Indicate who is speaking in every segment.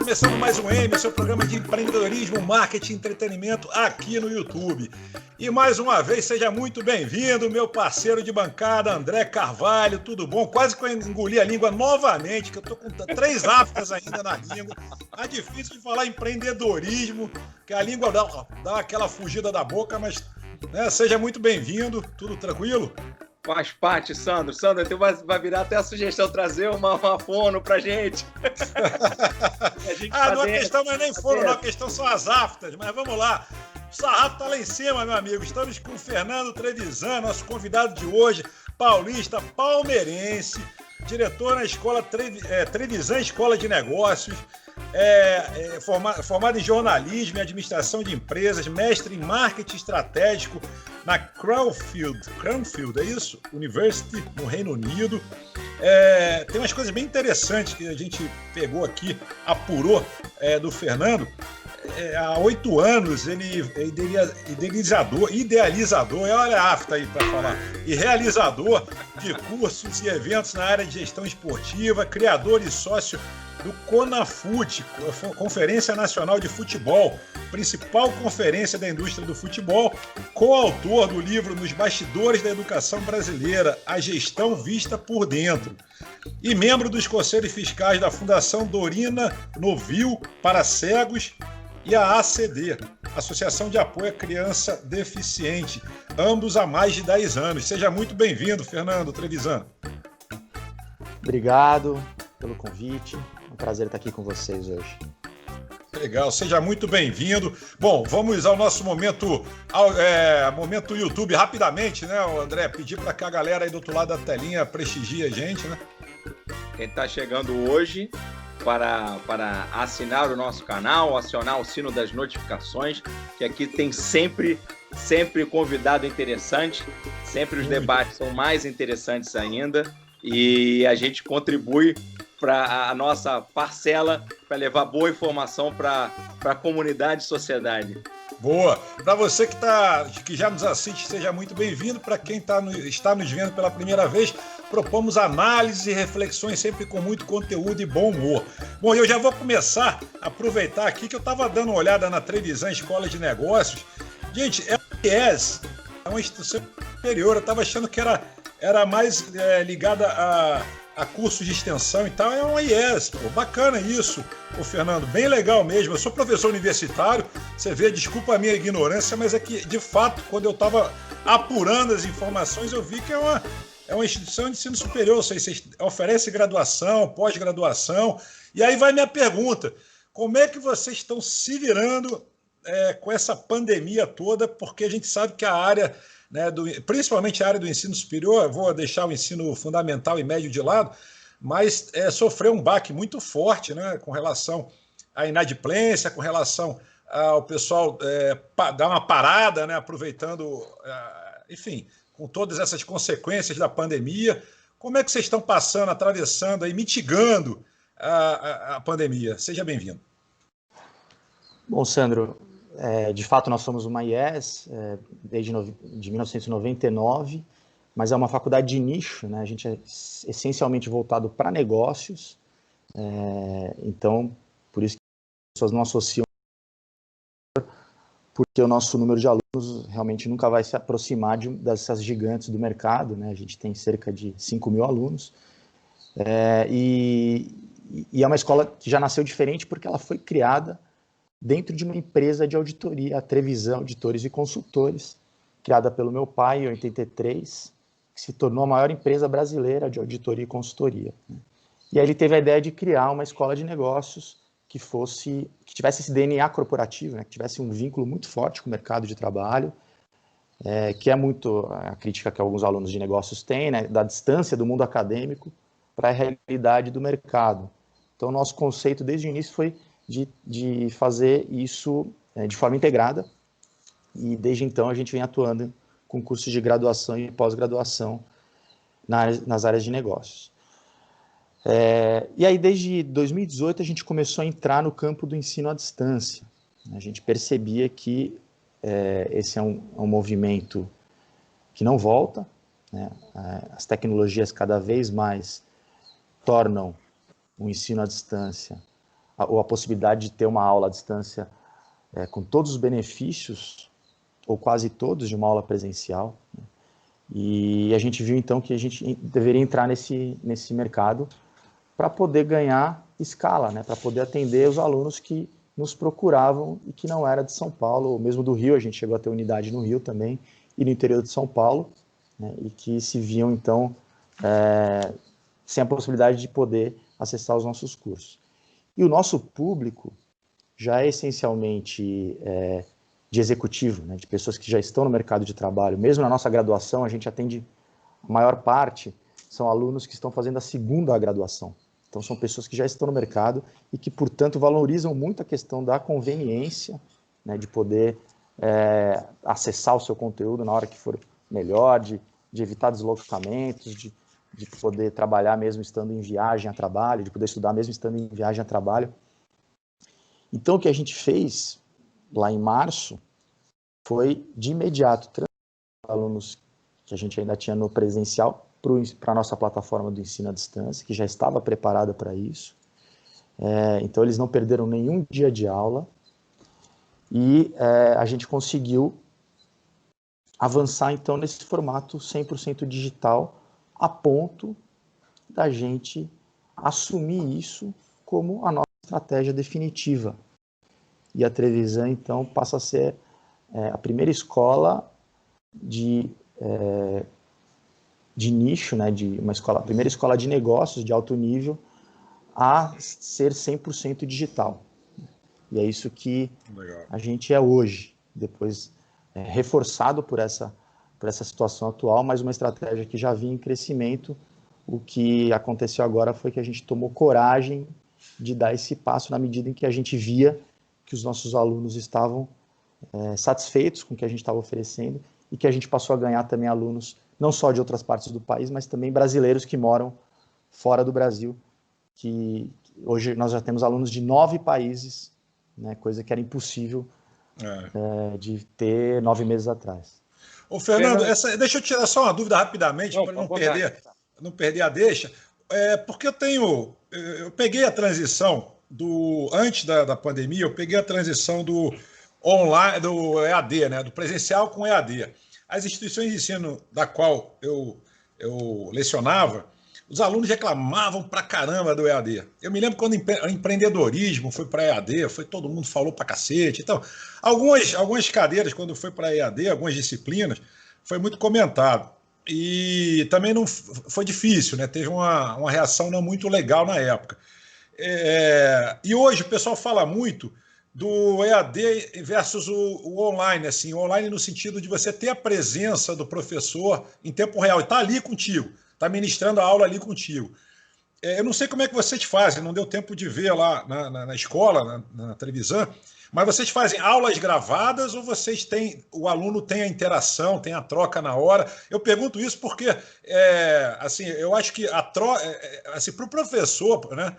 Speaker 1: começando mais um M, seu programa de empreendedorismo, marketing e entretenimento aqui no YouTube. E mais uma vez, seja muito bem-vindo, meu parceiro de bancada, André Carvalho, tudo bom? Quase que eu engoli a língua novamente, que eu tô com 3 aftas ainda na língua. Tá difícil de falar empreendedorismo, que a língua dá aquela fugida da boca, mas né, seja muito bem-vindo, tudo tranquilo?
Speaker 2: Faz parte, Sandro. Sandro, tu vai virar até a sugestão, trazer uma fono pra gente.
Speaker 1: Não, a questão não é nem fono, não, a questão são as aftas, mas vamos lá. O sarrafo tá lá em cima, meu amigo. Estamos com o Fernando Trevisan, nosso convidado de hoje, paulista, palmeirense, diretor na escola Trevisan Escola de Negócios, formado em jornalismo e administração de empresas, mestre em marketing estratégico na Cranfield, é isso? University, no Reino Unido. Tem umas coisas bem interessantes que a gente pegou aqui, apurou do Fernando. Há 8 anos ele é idealizador, olha a afta aí para falar, e realizador de cursos e eventos na área de gestão esportiva, criador e sócio do CONAFUT, Conferência Nacional de Futebol, principal conferência da indústria do futebol, coautor do livro Nos Bastidores da Educação Brasileira, a gestão vista por dentro, e membro dos conselhos fiscais da Fundação Dorina Novil para Cegos e a ACD, Associação de Apoio à Criança Deficiente, ambos há mais de 10 anos. Seja muito bem-vindo, Fernando Trevisan.
Speaker 3: Obrigado pelo convite. É um prazer estar aqui com vocês hoje.
Speaker 1: Legal, seja muito bem-vindo. Bom, vamos ao nosso momento YouTube rapidamente, né, André? Pedir para que a galera aí do outro lado da telinha prestigie a gente, né?
Speaker 2: Quem está chegando hoje para assinar o nosso canal, acionar o sino das notificações, que aqui tem sempre convidado interessante, sempre os debates são mais interessantes ainda e a gente contribui para a nossa parcela para levar boa informação para a comunidade e sociedade.
Speaker 1: Boa! Para você que já nos assiste, seja muito bem-vindo. Para quem está nos vendo pela primeira vez, propomos análises e reflexões sempre com muito conteúdo e bom humor. Bom, eu já vou começar a aproveitar aqui que eu estava dando uma olhada na Trevisan Escola de Negócios. Gente, é uma instituição superior. Eu estava achando que era mais ligada a cursos de extensão e tal, é uma IES, pô, bacana isso, ô Fernando, bem legal mesmo. Eu sou professor universitário, você vê, desculpa a minha ignorância, mas é que, de fato, quando eu estava apurando as informações, eu vi que é uma instituição de ensino superior, ou seja, você oferece graduação, pós-graduação, e aí vai minha pergunta, como é que vocês estão se virando com essa pandemia toda, porque a gente sabe que a área, né, principalmente a área do ensino superior, eu vou deixar o ensino fundamental e médio de lado, mas sofreu um baque muito forte, né, com relação à inadimplência, com relação ao pessoal dar uma parada, né, aproveitando, enfim, com todas essas consequências da pandemia. Como é que vocês estão passando, atravessando e mitigando a pandemia? Seja bem-vindo.
Speaker 3: Bom, Sandro, de fato nós somos uma IES desde 1999, mas é uma faculdade de nicho, né? A gente é essencialmente voltado para negócios, então por isso que as pessoas não associam, porque o nosso número de alunos realmente nunca vai se aproximar dessas gigantes do mercado, né? A gente tem cerca de 5.000 alunos, e é uma escola que já nasceu diferente porque ela foi criada dentro de uma empresa de auditoria, a Trevisan Auditores e Consultores, criada pelo meu pai em 83, que se tornou a maior empresa brasileira de auditoria e consultoria. E aí ele teve a ideia de criar uma escola de negócios que tivesse esse DNA corporativo, né, que tivesse um vínculo muito forte com o mercado de trabalho, que é muito a crítica que alguns alunos de negócios têm, né, da distância do mundo acadêmico para a realidade do mercado. Então, o nosso conceito desde o início foi de fazer isso de forma integrada, e desde então a gente vem atuando com cursos de graduação e pós-graduação nas áreas de negócios. E aí desde 2018 a gente começou a entrar no campo do ensino à distância. A gente percebia que esse é um movimento que não volta, né? As tecnologias cada vez mais tornam o ensino à distância ou a possibilidade de ter uma aula à distância com todos os benefícios, ou quase todos, de uma aula presencial, né? E a gente viu, então, que a gente deveria entrar nesse mercado para poder ganhar escala, né? Para poder atender os alunos que nos procuravam e que não era de São Paulo, ou mesmo do Rio. A gente chegou a ter unidade no Rio também, e no interior de São Paulo, né? E que se viam, então, sem a possibilidade de poder acessar os nossos cursos. E o nosso público já é essencialmente de executivo, né, de pessoas que já estão no mercado de trabalho. Mesmo na nossa graduação, a gente atende, a maior parte são alunos que estão fazendo a segunda graduação. Então, são pessoas que já estão no mercado e que, portanto, valorizam muito a questão da conveniência, né, de poder acessar o seu conteúdo na hora que for melhor, de evitar deslocamentos, de poder trabalhar mesmo estando em viagem a trabalho, de poder estudar mesmo estando em viagem a trabalho. Então, o que a gente fez lá em março foi, de imediato, transferir os alunos que a gente ainda tinha no presencial para a nossa plataforma do ensino à distância, que já estava preparada para isso. Então, eles não perderam nenhum dia de aula e a gente conseguiu avançar, então, nesse formato 100% digital, a ponto da gente assumir isso como a nossa estratégia definitiva. E a Trevisan, então, passa a ser a primeira escola de nicho, né, a primeira escola de negócios de alto nível a ser 100% digital. E é isso que a gente é hoje, depois reforçado por essa situação atual, mas uma estratégia que já vinha em crescimento. O que aconteceu agora foi que a gente tomou coragem de dar esse passo na medida em que a gente via que os nossos alunos estavam satisfeitos com o que a gente estava oferecendo e que a gente passou a ganhar também alunos, não só de outras partes do país, mas também brasileiros que moram fora do Brasil, que hoje nós já temos alunos de 9 países, né, coisa que era impossível de ter 9 meses atrás.
Speaker 1: Ô, Fernando, deixa eu tirar só uma dúvida rapidamente, para não perder a deixa. Porque eu peguei a transição antes da pandemia, eu peguei a transição do online, do EAD, né, do presencial com EAD. As instituições de ensino da qual eu lecionava, os alunos reclamavam pra caramba do EAD. Eu me lembro quando o empreendedorismo foi para EAD, todo mundo falou pra cacete. Então, algumas cadeiras, quando foi para EAD, algumas disciplinas, foi muito comentado. E também não foi difícil, né? Teve uma reação não muito legal na época. E hoje o pessoal fala muito do EAD versus o online, assim, o online no sentido de você ter a presença do professor em tempo real, e está ali contigo, está ministrando a aula ali contigo. Eu não sei como é que vocês fazem, não deu tempo de ver lá na escola, na Trevisan, mas vocês fazem aulas gravadas ou o aluno tem a interação, tem a troca na hora? Eu pergunto isso porque, assim, eu acho que assim, para o professor, né,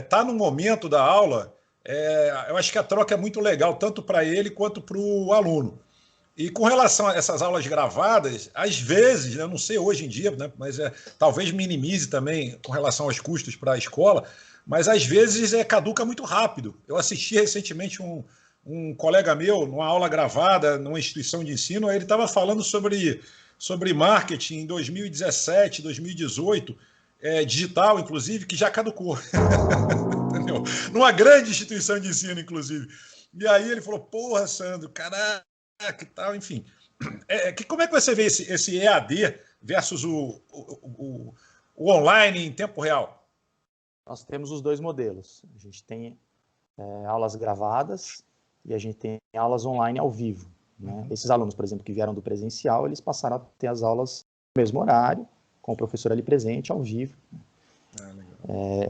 Speaker 1: tá no momento da aula, eu acho que a troca é muito legal, tanto para ele quanto para o aluno. E com relação a essas aulas gravadas, às vezes, eu não sei hoje em dia, né, mas talvez minimize também com relação aos custos para a escola, mas às vezes caduca muito rápido. Eu assisti recentemente um colega meu, numa aula gravada, numa instituição de ensino, ele estava falando sobre marketing em 2017, 2018, digital, inclusive, que já caducou. Entendeu? Numa grande instituição de ensino, inclusive. E aí ele falou, porra, Sandro, caraca, que tal, enfim. Como é que você vê esse EAD versus o online em tempo real?
Speaker 3: Nós temos os dois modelos. A gente tem aulas gravadas e a gente tem aulas online ao vivo, né? Esses alunos, por exemplo, que vieram do presencial, eles passaram a ter as aulas no mesmo horário, com o professor ali presente, ao vivo.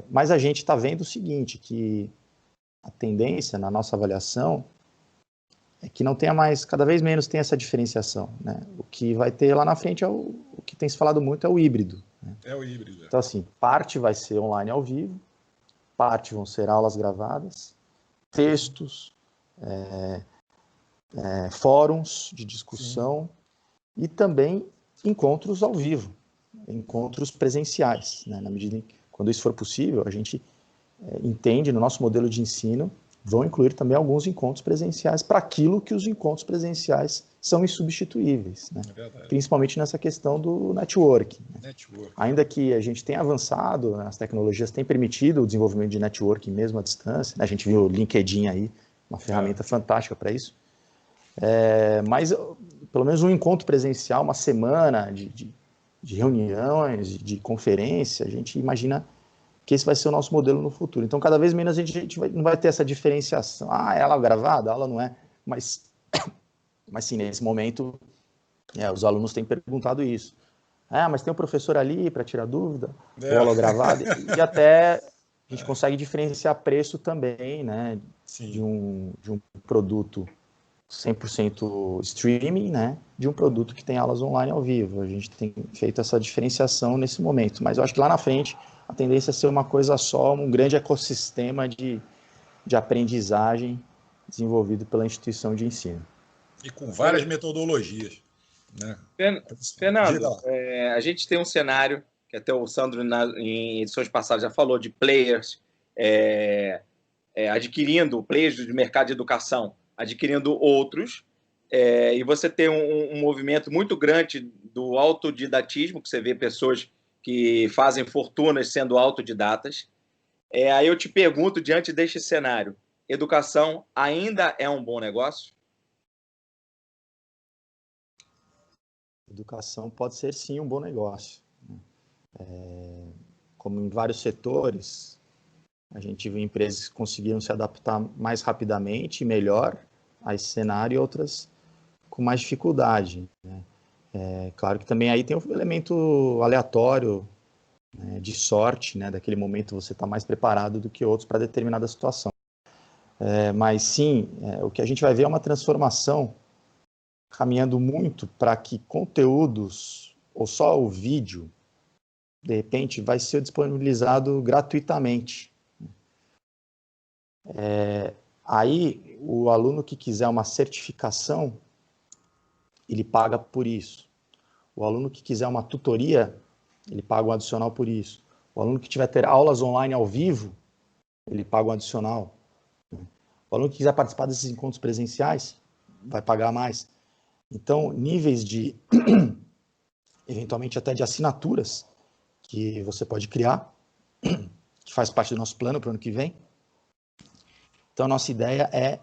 Speaker 3: Mas a gente está vendo o seguinte, que a tendência na nossa avaliação é que não tenha mais, cada vez menos tem essa diferenciação, né? O que vai ter lá na frente o que tem se falado muito é o híbrido, né?
Speaker 1: É o híbrido.
Speaker 3: Então, assim, parte vai ser online ao vivo, parte vão ser aulas gravadas, textos, fóruns de discussão. Sim. E também encontros ao vivo, encontros presenciais, né? Na medida em que, quando isso for possível, a gente entende, no nosso modelo de ensino, vão incluir também alguns encontros presenciais para aquilo que os encontros presenciais são insubstituíveis, né? Principalmente nessa questão do networking. Né? Ainda que a gente tenha avançado, né, as tecnologias têm permitido o desenvolvimento de networking mesmo à distância, né? A gente viu o LinkedIn aí, uma ferramenta fantástica para isso, mas pelo menos um encontro presencial, uma semana de reuniões, de conferência, a gente imagina que esse vai ser o nosso modelo no futuro. Então, cada vez menos a gente não vai ter essa diferenciação. É aula gravada? A aula não é. Mas sim, nesse momento, os alunos têm perguntado isso. Mas tem um professor ali para tirar dúvida? Ou aula gravada? E até a gente consegue diferenciar preço também, né? De um produto 100% streaming, né, de um produto que tem aulas online ao vivo. A gente tem feito essa diferenciação nesse momento, mas eu acho que lá na frente a tendência é ser uma coisa só, um grande ecossistema de aprendizagem desenvolvido pela instituição de ensino.
Speaker 1: E com várias metodologias. Né?
Speaker 2: Fernando, a gente tem um cenário, que até o Sandro em edições passadas já falou, de players adquirindo, players do mercado de educação, adquirindo outros, e você tem um movimento muito grande do autodidatismo, que você vê pessoas que fazem fortunas sendo autodidatas. Aí eu te pergunto, diante deste cenário, educação ainda é um bom negócio?
Speaker 3: Educação pode ser, sim, um bom negócio. Como em vários setores, a gente viu empresas que conseguiram se adaptar mais rapidamente e melhor a esse cenário, e outras com mais dificuldade. Né? Claro que também aí tem um elemento aleatório, né, de sorte, né, daquele momento você está mais preparado do que outros para determinada situação. Mas sim, o que a gente vai ver é uma transformação caminhando muito para que conteúdos, ou só o vídeo, de repente vai ser disponibilizado gratuitamente. Aí, o aluno que quiser uma certificação, ele paga por isso. O aluno que quiser uma tutoria, ele paga um adicional por isso. O aluno que tiver ter aulas online ao vivo, ele paga um adicional. O aluno que quiser participar desses encontros presenciais, vai pagar mais. Então, níveis de, eventualmente até de assinaturas, que você pode criar, que faz parte do nosso plano para o ano que vem. Então, a nossa ideia é,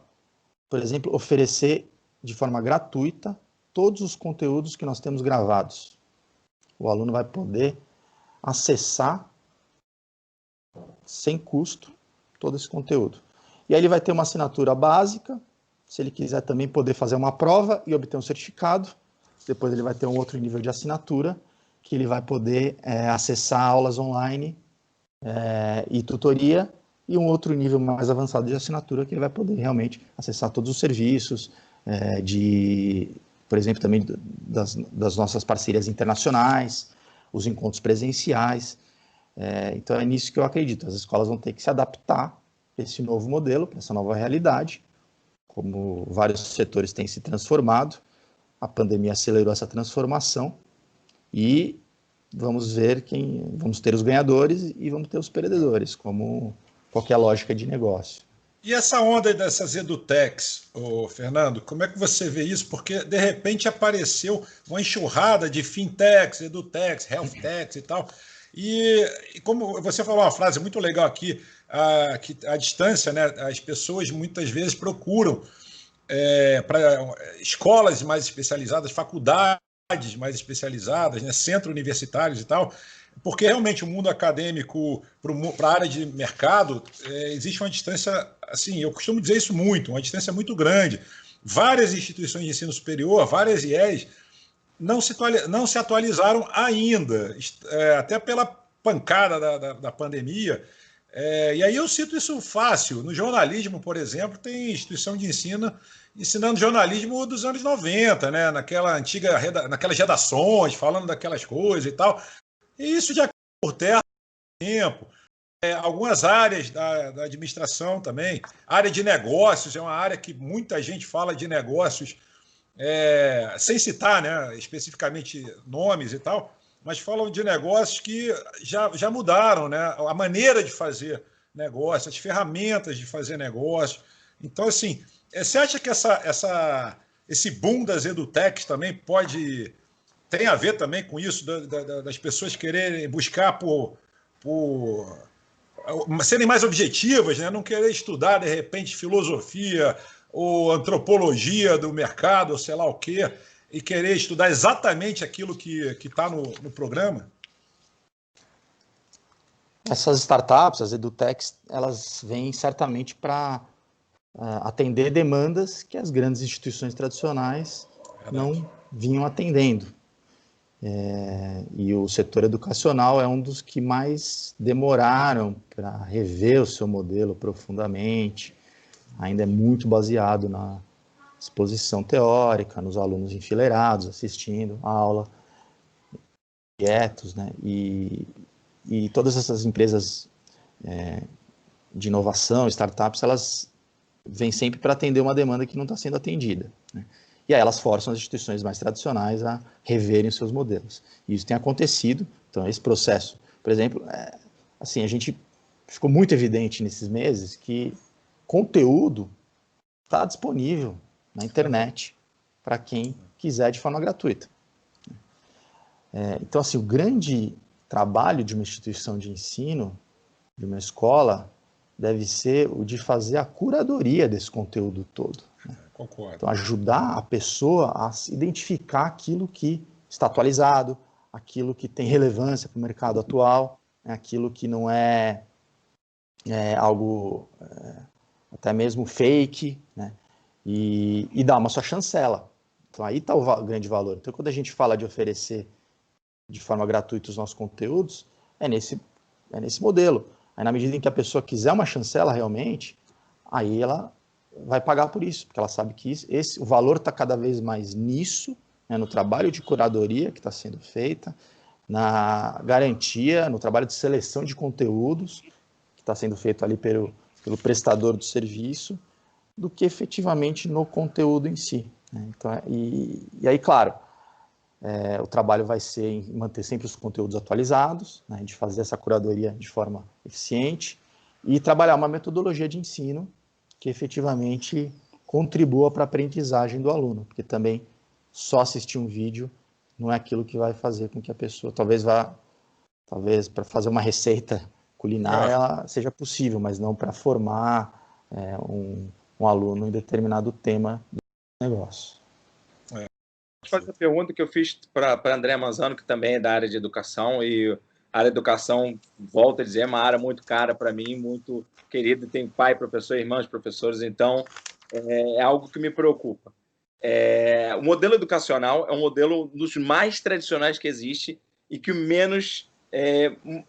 Speaker 3: por exemplo, oferecer de forma gratuita todos os conteúdos que nós temos gravados. O aluno vai poder acessar, sem custo, todo esse conteúdo. E aí ele vai ter uma assinatura básica, se ele quiser também poder fazer uma prova e obter um certificado. Depois ele vai ter um outro nível de assinatura, que ele vai poder acessar aulas online e tutoria, e um outro nível mais avançado de assinatura, que ele vai poder realmente acessar todos os serviços, por exemplo, também das nossas parcerias internacionais, os encontros presenciais. Então é nisso que eu acredito. As escolas vão ter que se adaptar a esse novo modelo, para essa nova realidade, como vários setores têm se transformado. A pandemia acelerou essa transformação e vamos ter os ganhadores e vamos ter os perdedores, como qualquer lógica de negócio.
Speaker 1: E essa onda dessas edutechs, Fernando, como é que você vê isso? Porque, de repente, apareceu uma enxurrada de fintechs, edutechs, healthtechs e tal. E como você falou uma frase muito legal aqui, que a distância, né, as pessoas muitas vezes procuram para escolas mais especializadas, faculdades mais especializadas, né, centros universitários e tal, porque realmente o mundo acadêmico para a área de mercado existe uma distância, assim, eu costumo dizer isso muito, uma distância muito grande. Várias instituições de ensino superior, várias IES, não se atualizaram ainda, até pela pancada da pandemia. E aí eu cito isso fácil. No jornalismo, por exemplo, tem instituição de ensino ensinando jornalismo dos anos 90, né? Naquelas redações, falando daquelas coisas e tal. E isso já caiu por terra há tempo. Algumas áreas da administração também. A área de negócios é uma área que muita gente fala de negócios, sem citar, né, especificamente nomes e tal, mas falam de negócios que já mudaram, né, a maneira de fazer negócio, as ferramentas de fazer negócio. Então, assim, você acha que esse boom das edutechs também tem a ver também com isso, das pessoas quererem buscar por serem mais objetivas, né? Não querer estudar, de repente, filosofia ou antropologia do mercado, ou sei lá o quê, e querer estudar exatamente aquilo que está no programa?
Speaker 3: Essas startups, as edutechs, elas vêm certamente para atender demandas que as grandes instituições tradicionais não vinham atendendo. E o setor educacional é um dos que mais demoraram para rever o seu modelo profundamente. Ainda é muito baseado na exposição teórica, nos alunos enfileirados, assistindo a aula, quietos, né? E todas essas empresas de inovação, startups, elas vêm sempre para atender uma demanda que não está sendo atendida, né? E aí elas forçam as instituições mais tradicionais a reverem os seus modelos. E isso tem acontecido. Então, esse processo, por exemplo, assim, a gente ficou muito evidente nesses meses que conteúdo está disponível na internet para quem quiser de forma gratuita. Então, assim, o grande trabalho de uma instituição de ensino, de uma escola, deve ser o de fazer a curadoria desse conteúdo todo.
Speaker 1: Concordo.
Speaker 3: Então, ajudar a pessoa a identificar aquilo que está atualizado, aquilo que tem relevância para o mercado atual, aquilo que não é algo até mesmo fake, né? E dar uma sua chancela. Então, aí está o grande valor. Então, quando a gente fala de oferecer de forma gratuita os nossos conteúdos, é nesse modelo. Aí, na medida em que a pessoa quiser uma chancela realmente, aí ela vai pagar por isso, porque ela sabe que o valor está cada vez mais nisso, né, no trabalho de curadoria que está sendo feita, na garantia, no trabalho de seleção de conteúdos que está sendo feito ali pelo prestador do serviço, do que efetivamente no conteúdo em si, né? Então, e aí, claro, o trabalho vai ser em manter sempre os conteúdos atualizados, né, de fazer essa curadoria de forma eficiente e trabalhar uma metodologia de ensino que efetivamente contribua para a aprendizagem do aluno, porque também só assistir um vídeo não é aquilo que vai fazer com que a pessoa, talvez para fazer uma receita culinária ela seja possível, mas não para formar um aluno em determinado tema do negócio.
Speaker 2: Vou fazer a pergunta que eu fiz para André Manzano, que também é da área de educação, e a área de educação, volto a dizer, é uma área muito cara para mim, muito querida, tem pai, professor, irmãos, professores, então é algo que me preocupa. O modelo educacional é um modelo dos mais tradicionais que existe e que menos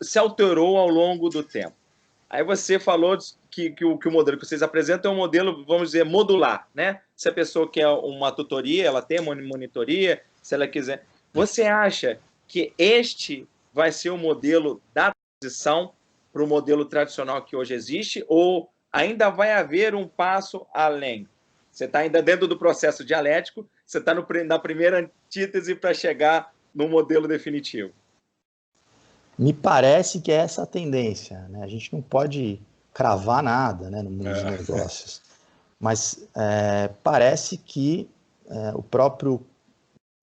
Speaker 2: se alterou ao longo do tempo. Aí você falou que o modelo que vocês apresentam é um modelo, vamos dizer, modular, né? Se a pessoa quer uma tutoria, ela tem uma monitoria, se ela quiser. Você acha que este vai ser o modelo da transição para o modelo tradicional que hoje existe, ou ainda vai haver um passo além? Você está ainda dentro do processo dialético, você está na primeira antítese para chegar no modelo definitivo.
Speaker 3: Me parece que é essa a tendência, né? A gente não pode cravar nada, né, no mundo dos negócios, mas parece que o próprio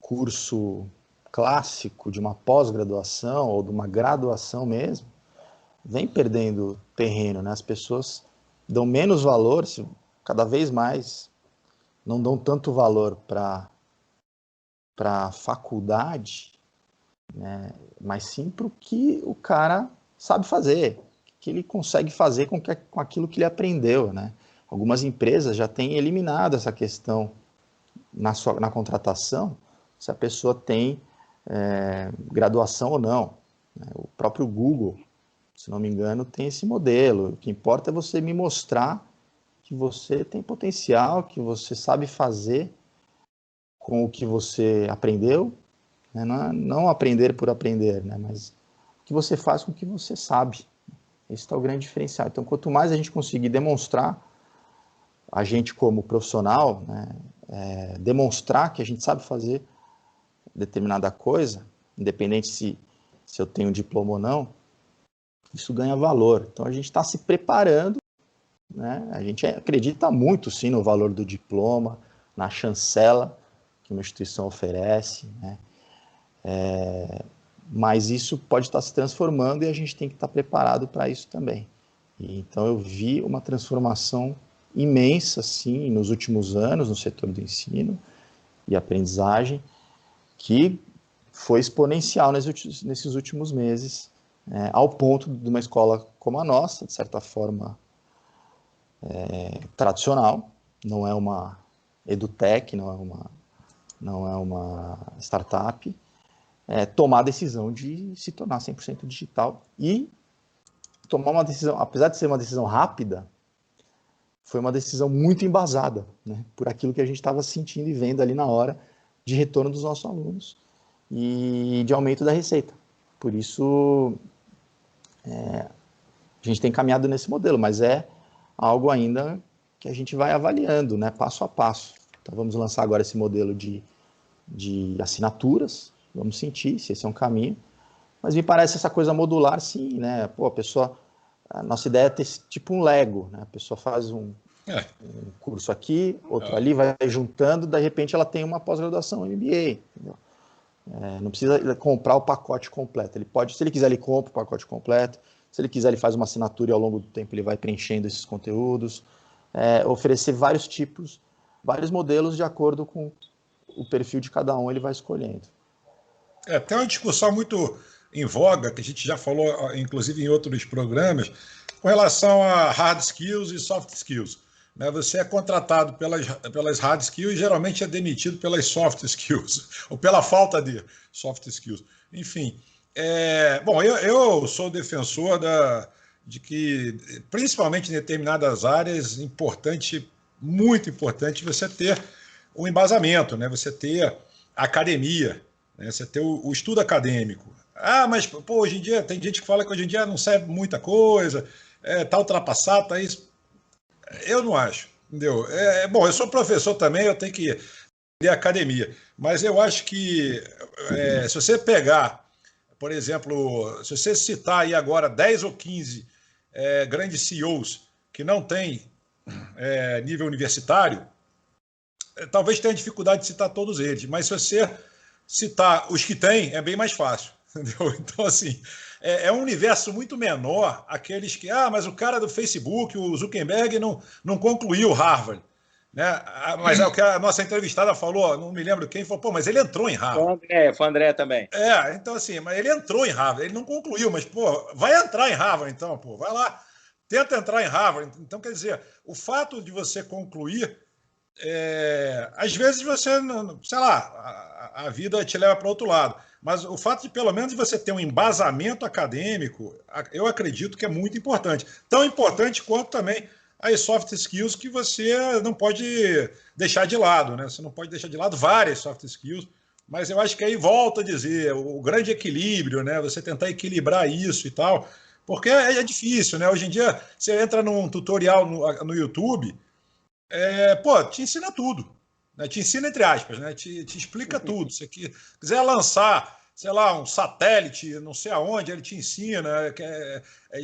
Speaker 3: curso clássico de uma pós-graduação ou de uma graduação mesmo vem perdendo terreno, né? As pessoas dão menos valor, cada vez mais não dão tanto valor para a faculdade, né, mas sim para o que o cara sabe fazer, que ele consegue fazer com aquilo que ele aprendeu, né? Algumas empresas já têm eliminado essa questão na contratação, se a pessoa tem graduação ou não, né? O próprio Google, se não me engano, tem esse modelo. O que importa é você me mostrar que você tem potencial, que você sabe fazer com o que você aprendeu, né? Não aprender por aprender, né? Mas o que você faz com o que você sabe. Esse é o grande diferencial. Então, quanto mais a gente conseguir demonstrar, a gente como profissional, né, demonstrar que a gente sabe fazer determinada coisa, independente se eu tenho diploma ou não, isso ganha valor. Então a gente está se preparando, né? A gente acredita muito sim no valor do diploma, na chancela que uma instituição oferece, né? Mas isso pode estar se transformando e a gente tem que estar preparado para isso também. E, então eu vi uma transformação imensa, sim, nos últimos anos no setor do ensino e aprendizagem, que foi exponencial nesses últimos meses, ao ponto de uma escola como a nossa, de certa forma tradicional, não é uma edutech, não é uma startup, tomar a decisão de se tornar 100% digital e tomar uma decisão, apesar de ser uma decisão rápida, foi uma decisão muito embasada, né, por aquilo que a gente estava sentindo e vendo ali na hora de retorno dos nossos alunos e de aumento da receita. Por isso, a gente tem caminhado nesse modelo, mas é algo ainda que a gente vai avaliando, né, passo a passo. Então, vamos lançar agora esse modelo de assinaturas, vamos sentir se esse é um caminho, mas me parece essa coisa modular, sim, né? Pô, a nossa ideia é ter tipo um Lego, né? A pessoa faz um curso aqui, outro ali, vai juntando, de repente ela tem uma pós-graduação MBA, entendeu? Não precisa comprar o pacote completo. Ele pode, se ele quiser, ele compra o pacote completo. Se ele quiser, ele faz uma assinatura e ao longo do tempo ele vai preenchendo esses conteúdos. Oferecer vários tipos, vários modelos de acordo com o perfil de cada um, ele vai escolhendo.
Speaker 1: Tem uma discussão muito em voga, que a gente já falou, inclusive, em outros programas, com relação a hard skills e soft skills. Né? Você é contratado pelas hard skills e geralmente é demitido pelas soft skills, ou pela falta de soft skills. Enfim, bom, eu sou defensor de que, principalmente em determinadas áreas, muito importante você ter o embasamento, né? Você ter a academia, né? Você ter o estudo acadêmico. Mas pô, hoje em dia tem gente que fala que hoje em dia não serve muita coisa, tá ultrapassado, tá isso. Eu não acho, entendeu? Bom, eu sou professor também, eu tenho que ter academia, mas eu acho que se você pegar, por exemplo, se você citar aí agora 10 ou 15 grandes CEOs que não têm nível universitário, talvez tenha dificuldade de citar todos eles, mas se você citar os que têm, é bem mais fácil. Entendeu? Então, assim, é um universo muito menor aqueles que, mas o cara do Facebook, o Zuckerberg, não concluiu Harvard. Né? Mas é o que a nossa entrevistada falou, não me lembro quem, falou, pô, mas ele entrou em Harvard.
Speaker 2: Foi o André também.
Speaker 1: Então, assim, mas ele entrou em Harvard, ele não concluiu, mas, pô, vai entrar em Harvard, então, pô, vai lá, tenta entrar em Harvard. Então, quer dizer, o fato de você concluir, às vezes você, sei lá, a vida te leva para outro lado. Mas o fato de, pelo menos, você ter um embasamento acadêmico, eu acredito que é muito importante. Tão importante quanto também as soft skills que você não pode deixar de lado, né? Você não pode deixar de lado várias soft skills, mas eu acho que aí volta a dizer, o grande equilíbrio, né? Você tentar equilibrar isso e tal, porque é difícil, né? Hoje em dia, você entra num tutorial no YouTube, pô, te ensina tudo. Né? Te ensina entre aspas, né? Te explica tudo. Se quiser lançar, sei lá, um satélite, não sei aonde, ele te ensina,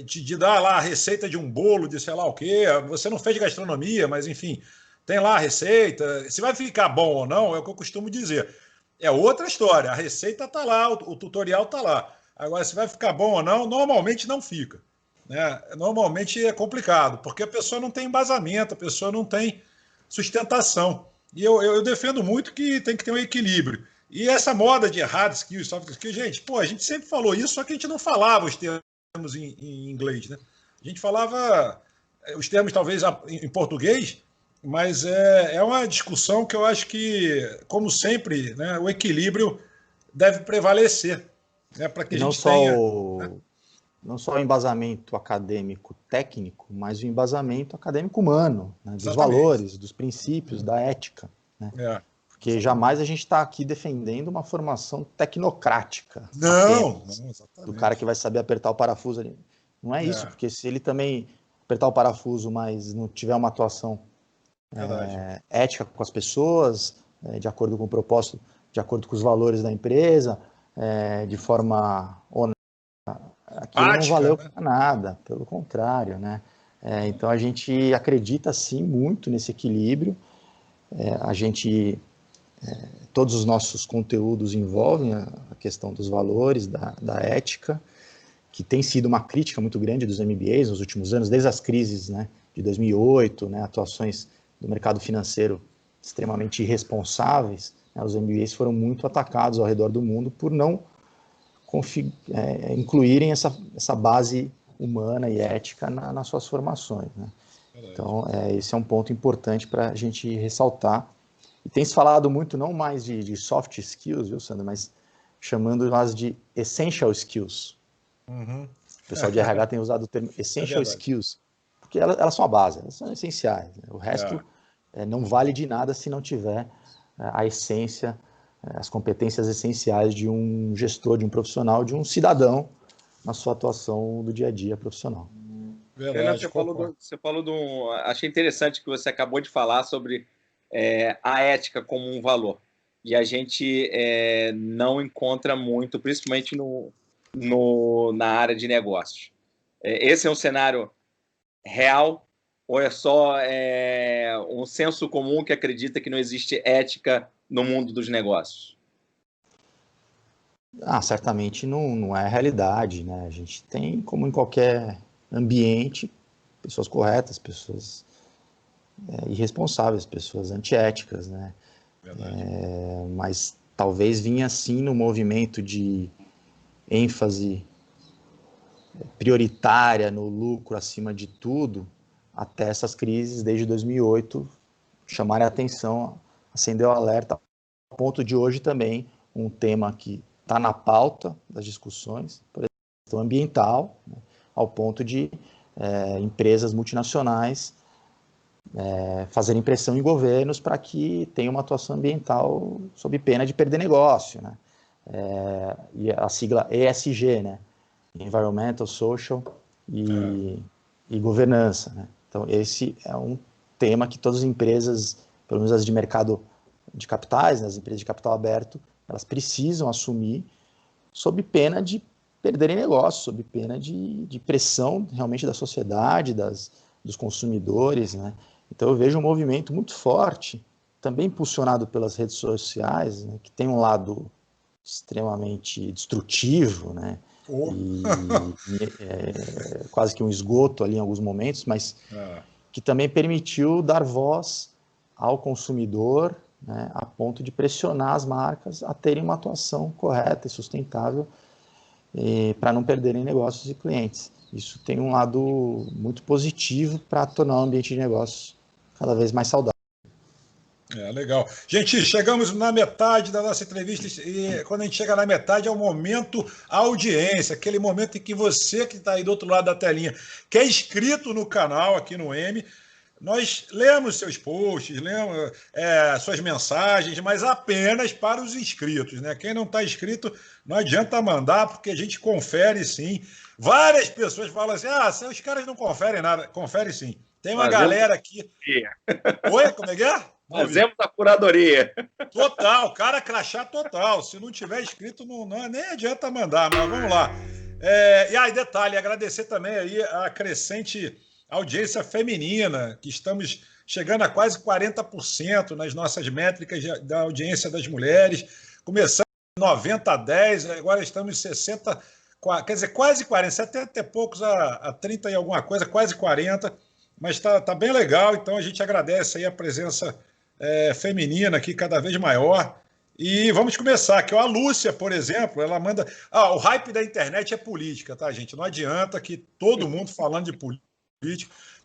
Speaker 1: te dá lá a receita de um bolo de sei lá o quê. Você não fez gastronomia, mas enfim, tem lá a receita. Se vai ficar bom ou não, é o que eu costumo dizer. É outra história. A receita está lá, o tutorial está lá. Agora, se vai ficar bom ou não, normalmente não fica. Né? Normalmente é complicado, porque a pessoa não tem embasamento, a pessoa não tem sustentação. E eu defendo muito que tem que ter um equilíbrio. E essa moda de hard skills, soft skills, gente, pô, a gente sempre falou isso, só que a gente não falava os termos em inglês, né? A gente falava os termos talvez em português, mas é uma discussão que eu acho que, como sempre, né, o equilíbrio deve prevalecer, né, para que a gente tenha... Né?
Speaker 3: Não só o embasamento acadêmico técnico, mas o embasamento acadêmico humano, né, dos valores, dos princípios, da ética. Né? Porque jamais a gente está aqui defendendo uma formação tecnocrática.
Speaker 1: Não,
Speaker 3: do cara que vai saber apertar o parafuso ali. Não é isso, porque se ele também apertar o parafuso, mas não tiver uma atuação ética com as pessoas, de acordo com o propósito, de acordo com os valores da empresa, de forma honesta, aquilo não valeu
Speaker 1: né?
Speaker 3: para nada, pelo contrário, né? Então a gente acredita sim muito nesse equilíbrio. Todos os nossos conteúdos envolvem a questão dos valores, da ética, que tem sido uma crítica muito grande dos MBAs nos últimos anos, desde as crises, né, de 2008, né, atuações do mercado financeiro extremamente irresponsáveis, né, os MBAs foram muito atacados ao redor do mundo por não incluírem essa base humana e ética nas suas formações, né? Então, esse é um ponto importante para a gente ressaltar. E tem se falado muito, não mais de soft skills, viu, Sandro, mas chamando-as de essential skills.
Speaker 1: Uhum.
Speaker 3: O pessoal de RH tem usado o termo essential skills, porque elas são a base, elas são essenciais, né? O resto não vale de nada se não tiver a essência, as competências essenciais de um gestor, de um profissional, de um cidadão na sua atuação do dia a dia profissional.
Speaker 1: Verdade,
Speaker 2: você falou de um... Achei interessante que você acabou de falar sobre a ética como um valor. E a gente não encontra muito, principalmente na área de negócios. Esse é um cenário real ou é só um senso comum que acredita que não existe ética no mundo dos negócios?
Speaker 3: Certamente não é a realidade, né? A gente tem, como em qualquer ambiente, pessoas corretas, pessoas irresponsáveis, pessoas antiéticas, né? Mas talvez vinha assim no movimento de ênfase prioritária no lucro acima de tudo, até essas crises desde 2008 chamarem a atenção, acender o alerta, a ponto de hoje também um tema que está na pauta das discussões, por exemplo, a questão ambiental, né, ao ponto de empresas multinacionais fazerem pressão em governos para que tenha uma atuação ambiental sob pena de perder negócio, né? E a sigla ESG, né? Environmental, Social e Governança, né? Então, esse é um tema que todas as empresas, pelo menos as de mercado de capitais, né, as empresas de capital aberto, elas precisam assumir sob pena de perderem negócio, sob pena de pressão realmente da sociedade, dos consumidores, né? Então eu vejo um movimento muito forte, também impulsionado pelas redes sociais, né, que tem um lado extremamente destrutivo, né? Quase que um esgoto ali em alguns momentos, mas que também permitiu dar voz ao consumidor, né, a ponto de pressionar as marcas a terem uma atuação correta e sustentável para não perderem negócios e clientes. Isso tem um lado muito positivo para tornar o ambiente de negócios cada vez mais saudável.
Speaker 1: Legal. Gente, chegamos na metade da nossa entrevista e quando a gente chega na metade é o momento audiência, aquele momento em que você que está aí do outro lado da telinha, que é inscrito no canal aqui no M, nós lemos seus posts, lemos suas mensagens, mas apenas para os inscritos, né? Quem não está inscrito, não adianta mandar, porque a gente confere sim. Várias pessoas falam assim, os caras não conferem nada. Confere sim. Tem uma galera aqui... Oi, como é que é?
Speaker 2: Fazemos a curadoria.
Speaker 1: Total, cara crachá total. Se não tiver inscrito, nem adianta mandar, mas vamos lá. E aí, detalhe, agradecer também aí a crescente audiência feminina, que estamos chegando a quase 40% nas nossas métricas da audiência das mulheres. Começamos em 90-10, agora estamos em 60, quer dizer, quase 40, 70 e poucos a 30 e alguma coisa, quase 40, mas está bem legal, então a gente agradece aí a presença feminina aqui cada vez maior. E vamos começar aqui. A Lúcia, por exemplo, ela manda... o hype da internet é política, tá, gente? Não adianta que todo mundo falando de política.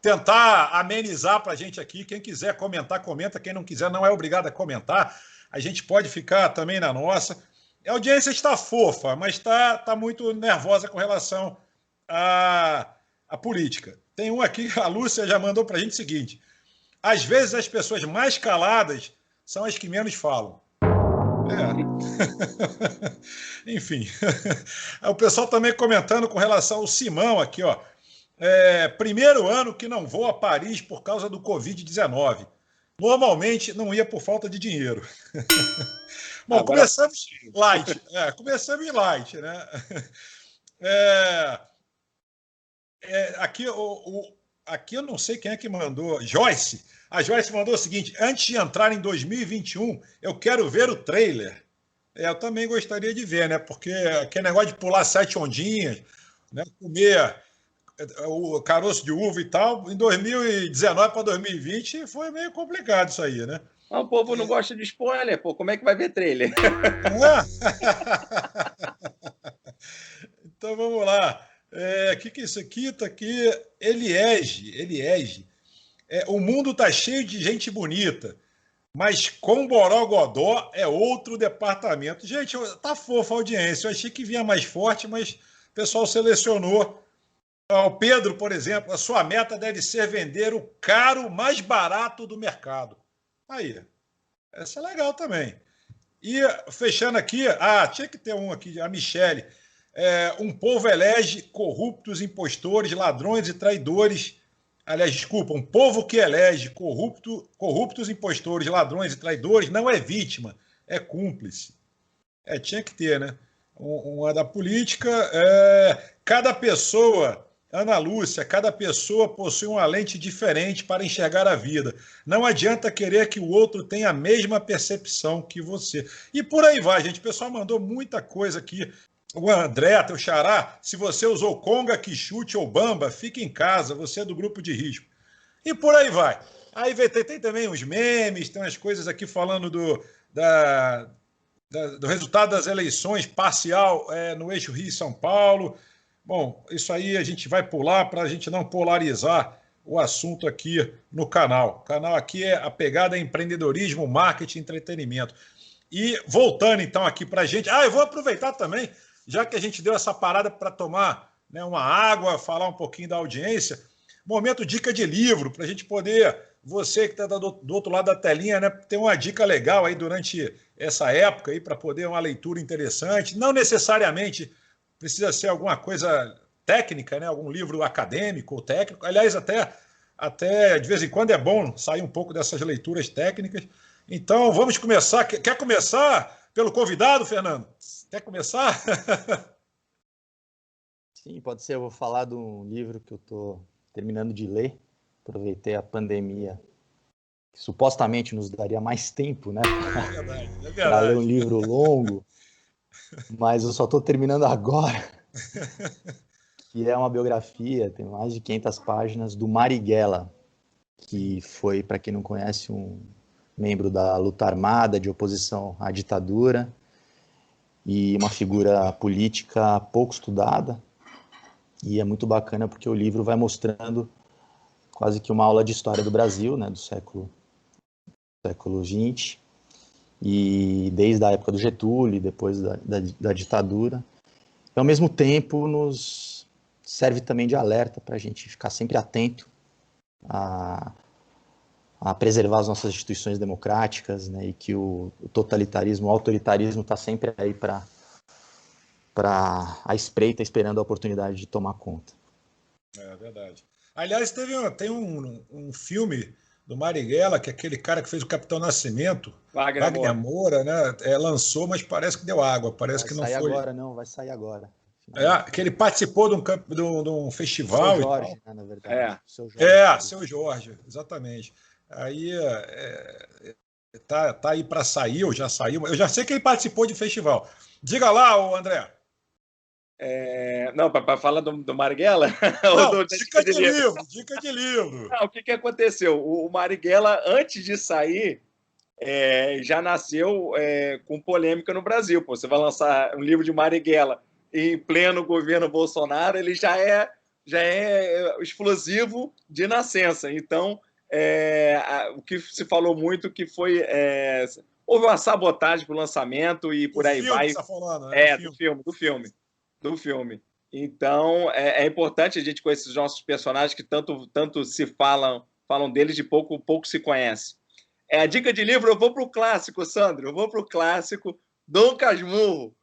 Speaker 1: Tentar amenizar para a gente aqui. Quem quiser comentar, comenta. Quem não quiser, não é obrigado a comentar. A gente pode ficar também na nossa. A audiência está fofa, mas está muito nervosa com relação à política. Tem um aqui, a Lúcia já mandou para a gente o seguinte: às vezes as pessoas mais caladas são as que menos falam. Enfim. O pessoal também comentando com relação ao Simão aqui, ó. Primeiro ano que não vou a Paris por causa do Covid-19. Normalmente não ia por falta de dinheiro. Bom, agora... começamos light. Começamos em light, né? aqui eu não sei quem é que mandou. Joyce. A Joyce mandou o seguinte: antes de entrar em 2021, eu quero ver o trailer. Eu também gostaria de ver, né? Porque aquele negócio de pular 7 ondinhas, né? Comer o caroço de uva e tal, em 2019 para 2020 foi meio complicado isso aí, né?
Speaker 2: O povo não gosta de spoiler, pô. Como é que vai ver trailer?
Speaker 1: Então vamos lá. Que é isso aqui? Tá aqui. Eliege. O mundo tá cheio de gente bonita, mas com Borogodó é outro departamento. Gente, tá fofa a audiência. Eu achei que vinha mais forte, mas o pessoal selecionou. O Pedro, por exemplo, a sua meta deve ser vender o caro mais barato do mercado. Aí, essa é legal também. E fechando aqui, tinha que ter um aqui, a Michele. Um povo elege corruptos, impostores, ladrões e traidores. Aliás, desculpa, um povo que elege corruptos, impostores, ladrões e traidores não é vítima, é cúmplice. Tinha que ter, né? Uma da política. Cada pessoa, Ana Lúcia, cada pessoa possui uma lente diferente para enxergar a vida. Não adianta querer que o outro tenha a mesma percepção que você. E por aí vai, gente. O pessoal mandou muita coisa aqui. O André, teu xará, se você usou conga, quichute ou bamba, fique em casa, você é do grupo de risco. E por aí vai. Aí tem também uns memes, tem umas coisas aqui falando do resultado das eleições parcial no eixo Rio-São Paulo. Bom, isso aí a gente vai pular para a gente não polarizar o assunto aqui no canal. O canal aqui a pegada é empreendedorismo, marketing, entretenimento. E voltando então aqui para a gente... eu vou aproveitar também, já que a gente deu essa parada para tomar, né, uma água, falar um pouquinho da audiência, momento dica de livro, para a gente poder, você que está do outro lado da telinha, né, ter uma dica legal aí durante essa época aí para poder uma leitura interessante. Não necessariamente precisa ser alguma coisa técnica, né, algum livro acadêmico ou técnico. Aliás, até de vez em quando é bom sair um pouco dessas leituras técnicas. Então, vamos começar. Quer começar pelo convidado, Fernando? Quer começar?
Speaker 3: Sim, pode ser. Eu vou falar de um livro que eu estou terminando de ler. Aproveitei a pandemia, que supostamente nos daria mais tempo, né? Para ler um livro longo, mas eu só estou terminando agora, que é uma biografia, tem mais de 500 páginas, do Marighella, que foi, para quem não conhece, um membro da luta armada de oposição à ditadura, e uma figura política pouco estudada, e é muito bacana porque o livro vai mostrando quase que uma aula de história do Brasil, né, do século XX, e desde a época do Getúlio e depois da ditadura. E, ao mesmo tempo, nos serve também de alerta para a gente ficar sempre atento a preservar as nossas instituições democráticas, né, e que o totalitarismo, o autoritarismo está sempre aí para a espreita, esperando a oportunidade de tomar conta.
Speaker 1: É verdade. Aliás, tem um filme do Marighella, que é aquele cara que fez o Capitão Nascimento, Wagner Moura, né? Lançou, mas parece que deu água, parece que não foi.
Speaker 3: Vai sair agora.
Speaker 1: Que ele participou de um festival.
Speaker 3: Seu Jorge, né, na verdade.
Speaker 1: Seu Jorge, exatamente. Aí tá aí para sair, ou já saiu. Eu já sei que ele participou de festival. Diga lá, André.
Speaker 2: Não, para falar do Marighella?
Speaker 1: Dica de livro.
Speaker 2: Não, o que aconteceu? O Marighella, antes de sair, já nasceu com polêmica no Brasil. Pô, você vai lançar um livro de Marighella em pleno governo Bolsonaro, ele já é explosivo de nascença. Então, o que se falou muito que foi... houve uma sabotagem para o lançamento e por aí vai.
Speaker 1: Você tá falando, né?
Speaker 2: Do filme. Então, é importante a gente conhecer os nossos personagens que tanto se falam deles e pouco se conhece. A dica de livro, eu vou para o clássico, Sandro. Eu vou para o clássico Dom Casmurro.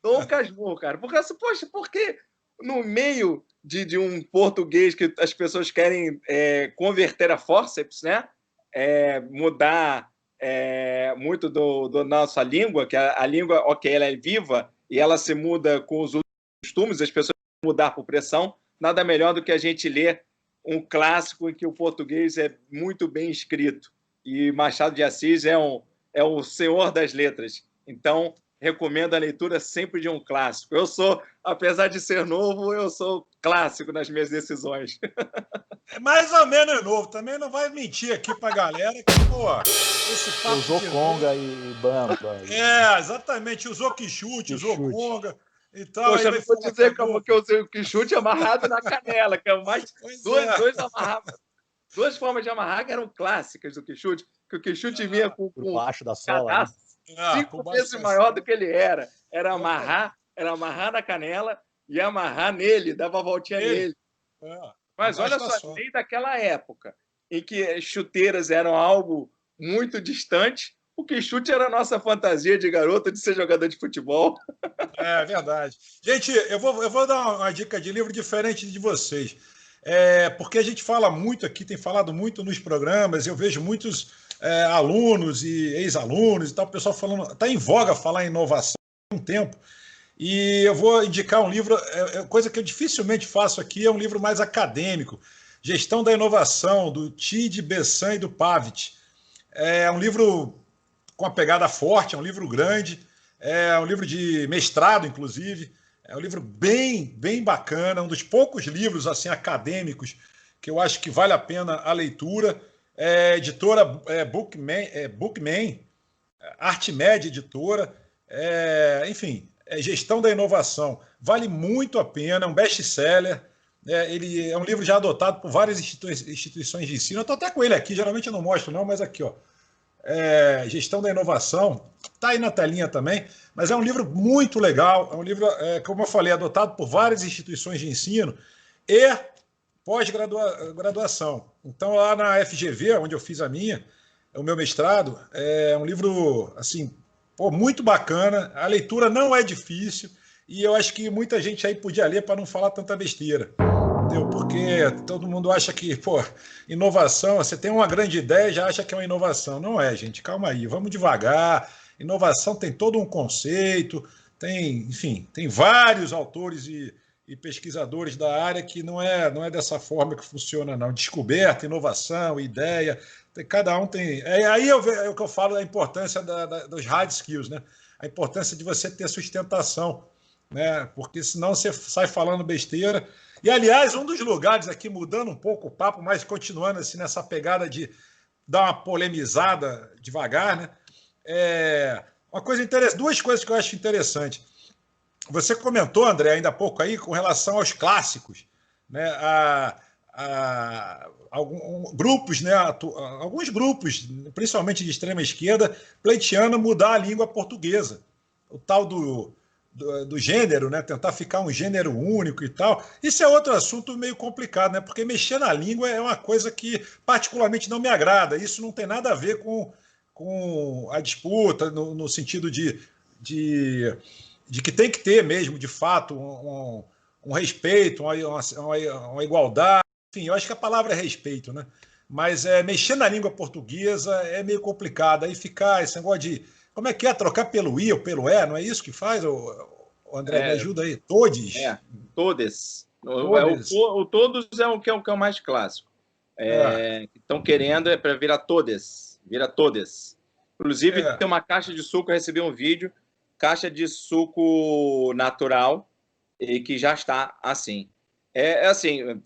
Speaker 2: Dom Casmurro, cara. Porque no meio de um português que as pessoas querem converter a forceps, né? Mudar muito da nossa língua, que a língua, ok, ela é viva, e ela se muda com os costumes, as pessoas vão mudar por pressão, nada melhor do que a gente ler um clássico em que o português é muito bem escrito. E Machado de Assis é o senhor das letras. Então, recomendo a leitura sempre de um clássico. Eu sou, apesar de ser novo, eu sou clássico nas minhas decisões.
Speaker 1: É mais ou menos novo. Também não vai mentir aqui pra galera que, pô, esse papo
Speaker 3: Usou Conga e Bamba.
Speaker 1: Exatamente. Usou Quixote, usou Conga e tal.
Speaker 2: Poxa, não vou dizer que eu usei o Quixote amarrado na canela, que é o mais... Duas formas de amarrar que eram clássicas do Quixote, que o Quixote vinha com
Speaker 3: baixo da sola, né?
Speaker 2: 5 vezes maior do que ele era. Era amarrar na canela e amarrar nele, dava a voltinha nele. Mas olha só, desde daquela época em que chuteiras eram algo muito distante, o Quixote era a nossa fantasia de garoto de ser jogador de futebol.
Speaker 1: É verdade. Gente, eu vou dar uma dica de livro diferente de vocês. Porque a gente fala muito aqui, tem falado muito nos programas, eu vejo muitos alunos e ex-alunos e tal, o pessoal falando, está em voga falar em inovação há um tempo, e eu vou indicar um livro, coisa que eu dificilmente faço aqui, é um livro mais acadêmico, Gestão da Inovação, do Tid, Bessan e do Pavitt. É um livro com uma pegada forte, é um livro grande, é um livro de mestrado, inclusive, é um livro bem, bem bacana, um dos poucos livros assim acadêmicos que eu acho que vale a pena a leitura. Editora Bookman, Artmed Editora, enfim, Gestão da Inovação. Vale muito a pena, é um best-seller. Ele é um livro já adotado por várias instituições de ensino. Eu estou até com ele aqui, geralmente eu não mostro não, mas aqui, ó. Gestão da Inovação, está aí na telinha também, mas é um livro muito legal, é um livro, como eu falei, adotado por várias instituições de ensino e pós-graduação. Então, lá na FGV, onde eu fiz o meu mestrado, é um livro assim, muito bacana, a leitura não é difícil e eu acho que muita gente aí podia ler para não falar tanta besteira. Porque todo mundo acha que, inovação, você tem uma grande ideia e já acha que é uma inovação. Não é, gente, calma aí, vamos devagar. Inovação tem todo um conceito, enfim, tem vários autores e pesquisadores da área que não é dessa forma que funciona, não. Descoberta, inovação, ideia, cada um tem... Aí é o que eu falo da importância dos hard skills, né? A importância de você ter sustentação, né? Porque senão você sai falando besteira. E, aliás, um dos lugares aqui, mudando um pouco o papo, mas continuando assim nessa pegada de dar uma polemizada devagar, né? Uma coisa interessante, duas coisas que eu acho interessante. Você comentou, André, ainda há pouco aí, com relação aos clássicos, né? Grupos, né? Alguns grupos, principalmente de extrema esquerda, pleiteando mudar a língua portuguesa. O tal do gênero, né? Tentar ficar um gênero único e tal. Isso é outro assunto meio complicado, né? Porque mexer na língua é uma coisa que particularmente não me agrada. Isso não tem nada a ver com a disputa, no sentido de que tem que ter mesmo, de fato, um respeito, uma igualdade. Enfim, eu acho que a palavra é respeito, né? Mas mexer na língua portuguesa é meio complicado. Aí ficar esse negócio de... Como é que é? Trocar pelo I ou pelo E? Não é isso que faz? O André, me ajuda aí. Todes?
Speaker 2: Todes.
Speaker 1: Todes.
Speaker 2: O todos é o que é o mais clássico. Estão querendo para virar todes. Vira todes. Inclusive, tem uma caixa de suco, eu recebi um vídeo, caixa de suco natural, e que já está assim. Assim,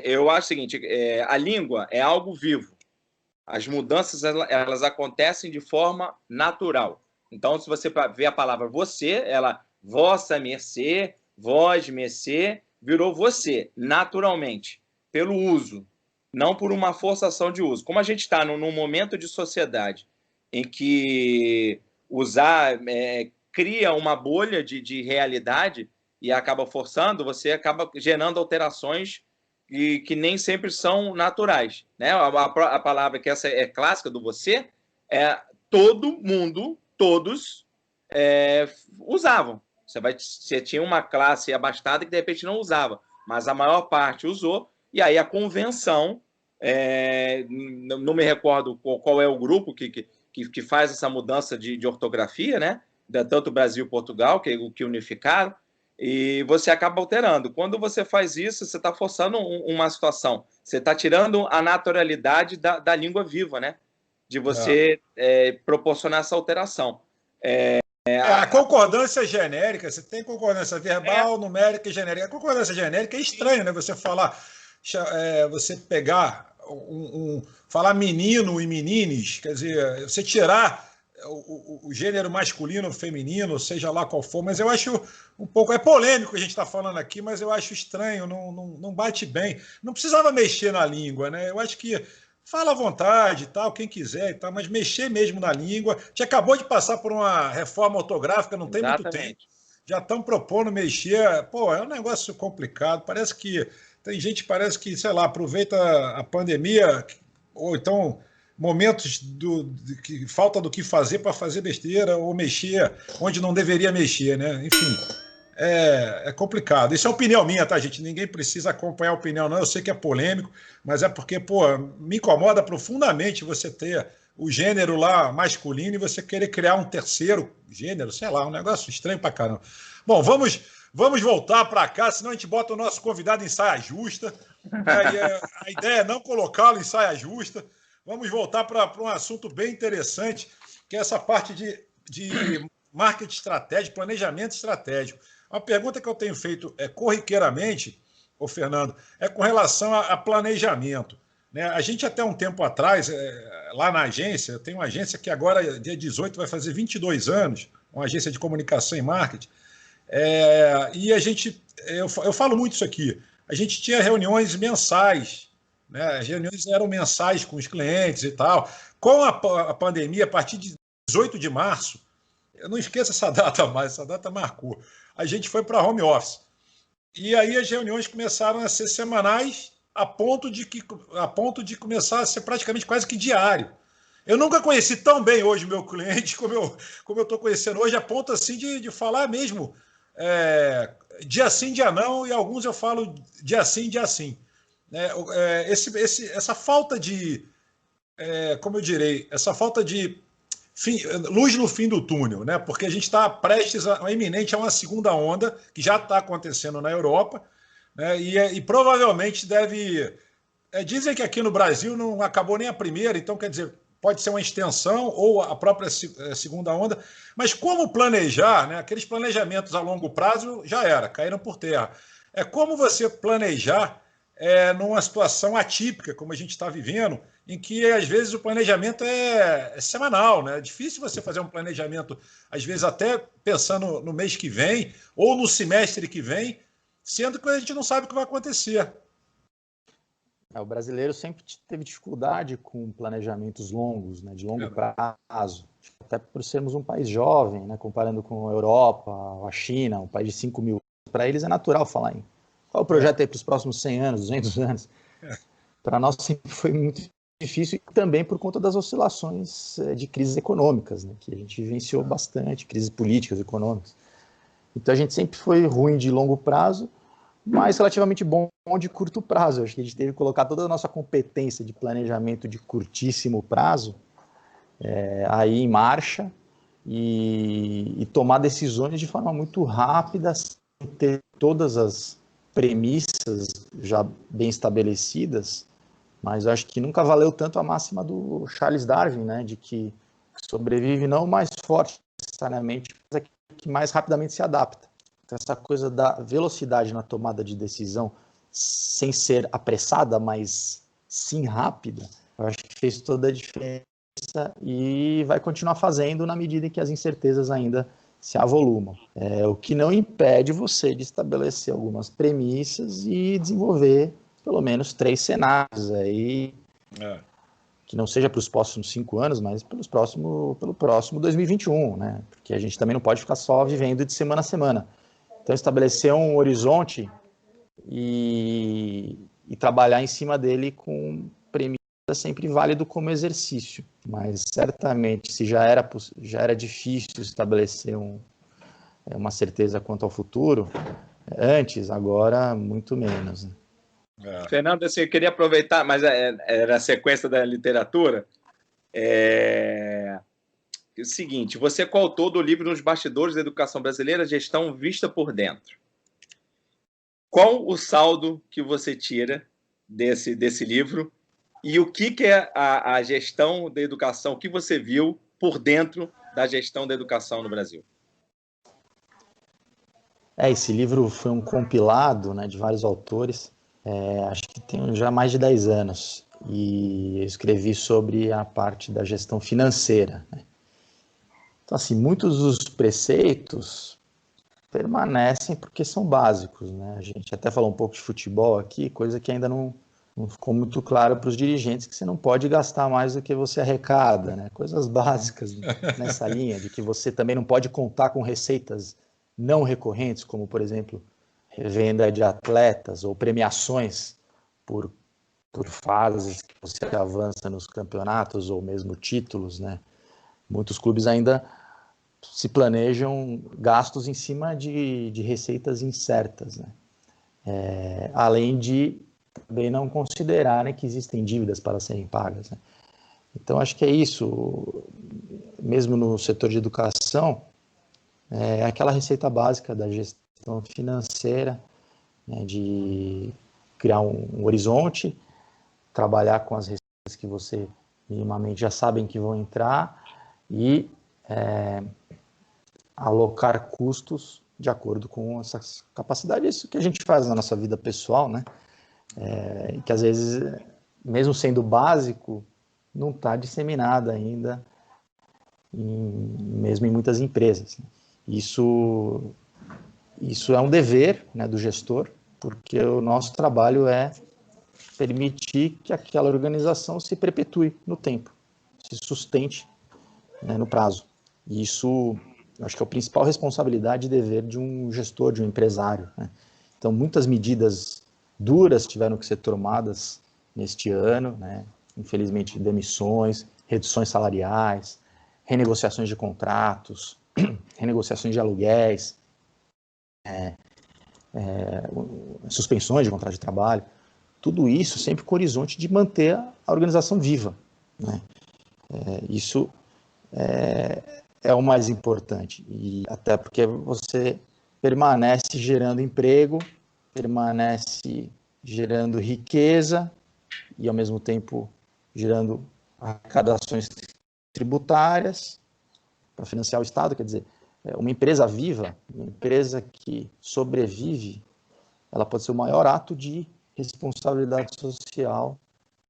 Speaker 2: eu acho o seguinte, a língua é algo vivo. As mudanças, elas acontecem de forma natural. Então, se você vê a palavra você, ela, vossa mercê, vós mercê, virou você, naturalmente, pelo uso, não por uma forçação de uso. Como a gente está num momento de sociedade em que usar cria uma bolha de realidade e acaba forçando, você acaba gerando alterações que nem sempre são naturais, né? A palavra que essa é clássica do você, todo mundo, todos usavam. Você tinha uma classe abastada que de repente não usava, mas a maior parte usou, e aí a convenção, não me recordo qual é o grupo que faz essa mudança de ortografia, né? Tanto Brasil e Portugal, que unificaram, e você acaba alterando. Quando você faz isso, você está forçando uma situação. Você está tirando a naturalidade da língua viva, né? De você proporcionar essa alteração.
Speaker 1: A concordância genérica, você tem concordância verbal, numérica e genérica. A concordância genérica é estranho, né? Você falar, você pegar falar menino e menines, quer dizer, você tirar o gênero masculino ou feminino, seja lá qual for, mas eu acho um pouco. É polêmico a gente está falando aqui, mas eu acho estranho, não bate bem. Não precisava mexer na língua, né? Eu acho que fala à vontade e tal, quem quiser e tal, mas mexer mesmo na língua. A gente acabou de passar por uma reforma ortográfica, não tem muito tempo. Já estão propondo mexer. Pô, é um negócio complicado. Parece que tem gente que parece que, sei lá, aproveita a pandemia ou então momentos que falta do que fazer para fazer besteira ou mexer onde não deveria mexer, né? Enfim, é complicado. Isso é opinião minha, tá, gente? Ninguém precisa acompanhar a opinião, não. Eu sei que é polêmico, mas é porque, pô, me incomoda profundamente você ter o gênero lá masculino e você querer criar um terceiro gênero, sei lá, um negócio estranho pra caramba. Bom, vamos voltar para cá, senão a gente bota o nosso convidado em saia justa. A ideia é não colocá-lo em saia justa. Vamos voltar para um assunto bem interessante, que é essa parte de marketing estratégico, planejamento estratégico. Uma pergunta que eu tenho feito corriqueiramente, ô Fernando, é com relação a planejamento. Né? A gente até um tempo atrás, lá na agência, tem uma agência que agora, dia 18, vai fazer 22 anos, uma agência de comunicação e marketing, e a gente, eu falo muito isso aqui, a gente tinha reuniões mensais, né? As reuniões eram mensais com os clientes e tal. Com a pandemia, a partir de 18 de março, eu não esqueço essa data mais, essa data marcou, a gente foi para home office. E aí as reuniões começaram a ser semanais, a ponto de começar a ser praticamente quase que diário. Eu nunca conheci tão bem hoje o meu cliente como eu estou conhecendo hoje, a ponto assim de falar mesmo dia sim, dia não, e alguns eu falo dia sim, dia sim. Essa falta de, como eu direi, essa falta de luz no fim do túnel, né? Porque a gente está prestes iminente a uma segunda onda, que já está acontecendo na Europa, né? E provavelmente deve. Dizem que aqui no Brasil não acabou nem a primeira, então quer dizer, pode ser uma extensão ou a própria segunda onda, mas como planejar, né? Aqueles planejamentos a longo prazo já caíram por terra. É como você planejar numa situação atípica, como a gente está vivendo, em que às vezes o planejamento é semanal, né? É difícil você fazer um planejamento, às vezes até pensando no mês que vem ou no semestre que vem, sendo que a gente não sabe o que vai acontecer.
Speaker 3: O brasileiro sempre teve dificuldade com planejamentos longos, né, de longo prazo, até por sermos um país jovem, né, comparando com a Europa, a China, um país de 5 mil. Para eles é natural falar em qual o projeto aí para os próximos 100 anos, 200 anos. Para nós sempre foi muito difícil, e também por conta das oscilações de crises econômicas, né, que a gente vivenciou bastante, crises políticas, econômicas. Então a gente sempre foi ruim de longo prazo, mas relativamente bom de curto prazo. Acho que a gente teve que colocar toda a nossa competência de planejamento de curtíssimo prazo aí em marcha e tomar decisões de forma muito rápida, sem ter todas as premissas já bem estabelecidas, mas eu acho que nunca valeu tanto a máxima do Charles Darwin, né, de que sobrevive não o mais forte necessariamente, mas aquele que mais rapidamente se adapta. Então, essa coisa da velocidade na tomada de decisão, sem ser apressada, mas sim rápida, eu acho que fez toda a diferença e vai continuar fazendo na medida em que as incertezas ainda se avolumam. O que não impede você de estabelecer algumas premissas e desenvolver pelo menos 3 cenários aí, que não seja para os próximos 5 anos, mas pelo próximo 2021, né? Porque a gente também não pode ficar só vivendo de semana a semana. Então, estabelecer um horizonte e trabalhar em cima dele com premissa sempre válido como exercício. Mas, certamente, se já era difícil estabelecer uma certeza quanto ao futuro, antes, agora, muito menos. Né?
Speaker 2: Fernando, assim, eu queria aproveitar, mas era a sequência da literatura. O seguinte, você coautor do livro Nos Bastidores da Educação Brasileira, Gestão Vista por Dentro. qual o saldo que você tira desse livro e o que é a gestão da educação, o que você viu por dentro da gestão da educação no Brasil?
Speaker 3: Esse livro foi um compilado, né, de vários autores, acho que tem já mais de 10 anos, e eu escrevi sobre a parte da gestão financeira, né? Então, assim, muitos dos preceitos permanecem porque são básicos, né? A gente até falou um pouco de futebol aqui, coisa que ainda não ficou muito claro para os dirigentes, que você não pode gastar mais do que você arrecada, né? Coisas básicas nessa linha, de que você também não pode contar com receitas não recorrentes, como, por exemplo, revenda de atletas ou premiações por fases que você avança nos campeonatos ou mesmo títulos, né? Muitos clubes ainda se planejam gastos em cima de receitas incertas, né? Além de também não considerarem que existem dívidas para serem pagas, né? Então, acho que é isso. Mesmo no setor de educação, é aquela receita básica da gestão financeira, né, de criar um horizonte, trabalhar com as receitas que você minimamente já sabem que vão entrar e alocar custos de acordo com essa capacidade. Isso que a gente faz na nossa vida pessoal, né? Que às vezes, mesmo sendo básico, não está disseminado ainda, mesmo em muitas empresas. Isso é um dever, né, do gestor, porque o nosso trabalho é permitir que aquela organização se perpetue no tempo, se sustente, né, no prazo. E isso, eu acho que é a principal responsabilidade e dever de um gestor, de um empresário, né? Então, muitas medidas duras tiveram que ser tomadas neste ano, né? Infelizmente, demissões, reduções salariais, renegociações de contratos, renegociações de aluguéis, suspensões de contrato de trabalho, tudo isso sempre com o horizonte de manter a organização viva, né? Isso é o mais importante, e até porque você permanece gerando emprego, permanece gerando riqueza e, ao mesmo tempo, gerando arrecadações tributárias para financiar o Estado. Quer dizer, uma empresa viva, uma empresa que sobrevive, ela pode ser o maior ato de responsabilidade social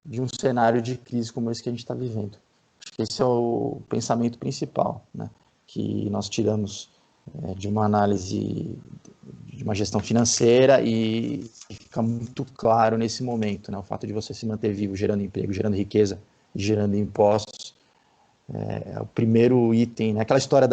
Speaker 3: de um cenário de crise como esse que a gente está vivendo. Acho que esse é o pensamento principal, né, que nós tiramos de uma análise de uma gestão financeira, e fica muito claro nesse momento, né, o fato de você se manter vivo, gerando emprego, gerando riqueza e gerando impostos, é o primeiro item, né? Aquela história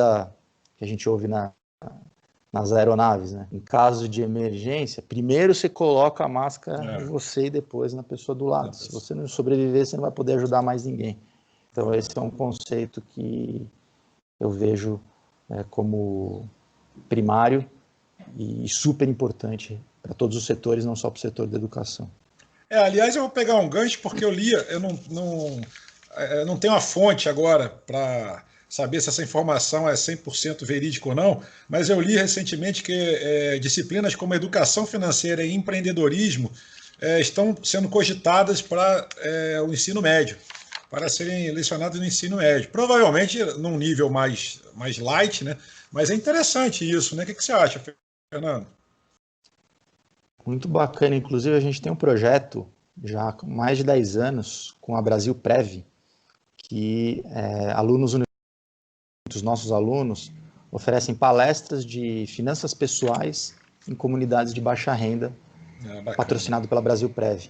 Speaker 3: que a gente ouve nas aeronaves, né? Em caso de emergência, primeiro você coloca a máscara em você e depois na pessoa do lado. Se você não sobreviver, você não vai poder ajudar mais ninguém. Então, esse é um conceito que eu vejo como primário e super importante para todos os setores, não só para o setor da educação.
Speaker 1: Aliás, eu vou pegar um gancho porque eu não tenho a fonte agora para saber se essa informação é 100% verídica ou não, mas eu li recentemente que disciplinas como educação financeira e empreendedorismo estão sendo cogitadas para o ensino médio, para serem lecionadas no ensino médio. Provavelmente num nível mais light, né? Mas é interessante isso, né? O que você acha, Fernando?
Speaker 3: Muito bacana. Inclusive, a gente tem um projeto já há mais de 10 anos com a Brasil Prev, que os nossos alunos oferecem palestras de finanças pessoais em comunidades de baixa renda, patrocinado pela Brasil Prev.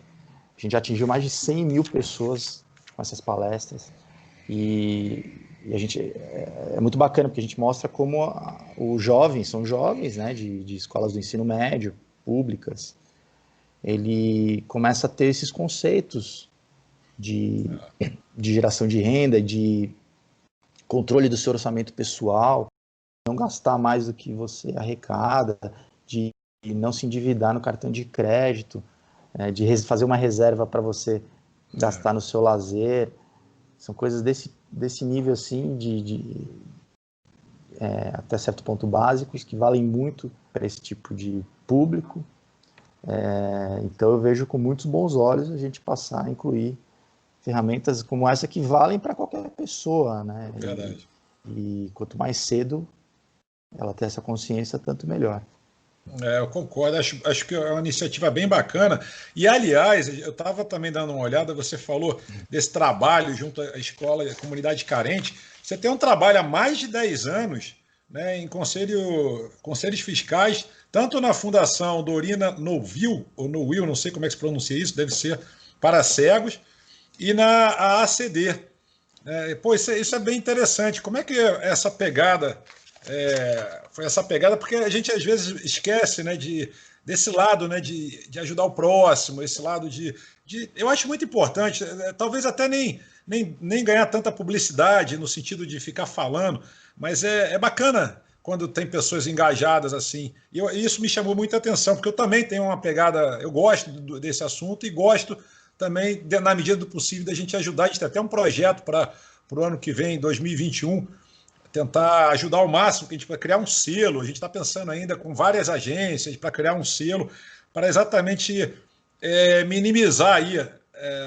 Speaker 3: A gente já atingiu mais de 100 mil pessoas com essas palestras, e a gente é muito bacana, porque a gente mostra como os jovens, são jovens, né, de escolas do ensino médio, públicas, ele começa a ter esses conceitos de geração de renda, de controle do seu orçamento pessoal, não gastar mais do que você arrecada, de não se endividar no cartão de crédito, de fazer uma reserva para você gastar no seu lazer. São coisas desse nível, assim, até certo ponto básicos, que valem muito para esse tipo de público. Então eu vejo com muitos bons olhos a gente passar a incluir ferramentas como essa que valem para qualquer pessoa, né?
Speaker 1: Verdade.
Speaker 3: E quanto mais cedo ela ter essa consciência, tanto melhor.
Speaker 1: Eu concordo, acho que é uma iniciativa bem bacana. E, aliás, eu estava também dando uma olhada, você falou desse trabalho junto à escola e à comunidade carente. Você tem um trabalho há mais de 10 anos, né, em conselhos fiscais, tanto na Fundação Dorina Novil, ou Novil, não sei como é que se pronuncia isso, deve ser para cegos, e na ACD. Pô, isso é bem interessante. Como é que é essa pegada foi essa pegada? Porque a gente às vezes esquece, né, desse lado, né, de ajudar o próximo, esse lado eu acho muito importante, talvez até nem ganhar tanta publicidade no sentido de ficar falando, mas é bacana quando tem pessoas engajadas assim. E isso me chamou muita atenção, porque eu também tenho uma pegada, eu gosto desse assunto e gosto também, na medida do possível, da gente ajudar. A gente tem até um projeto para o ano que vem, 2021, tentar ajudar ao máximo, que a gente vai criar um selo. A gente está pensando ainda com várias agências para criar um selo para exatamente minimizar aí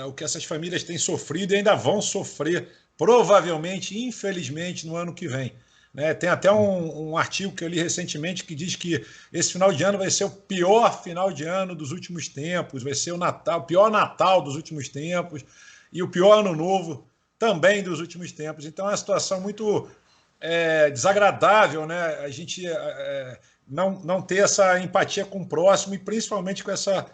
Speaker 1: o que essas famílias têm sofrido e ainda vão sofrer, provavelmente, infelizmente, no ano que vem. Né? Tem até um artigo que eu li recentemente que diz que esse final de ano vai ser o pior final de ano dos últimos tempos, vai ser o pior Natal dos últimos tempos e o pior Ano Novo também dos últimos tempos. Então é uma situação muito desagradável, né? A gente não ter essa empatia com o próximo e principalmente com essa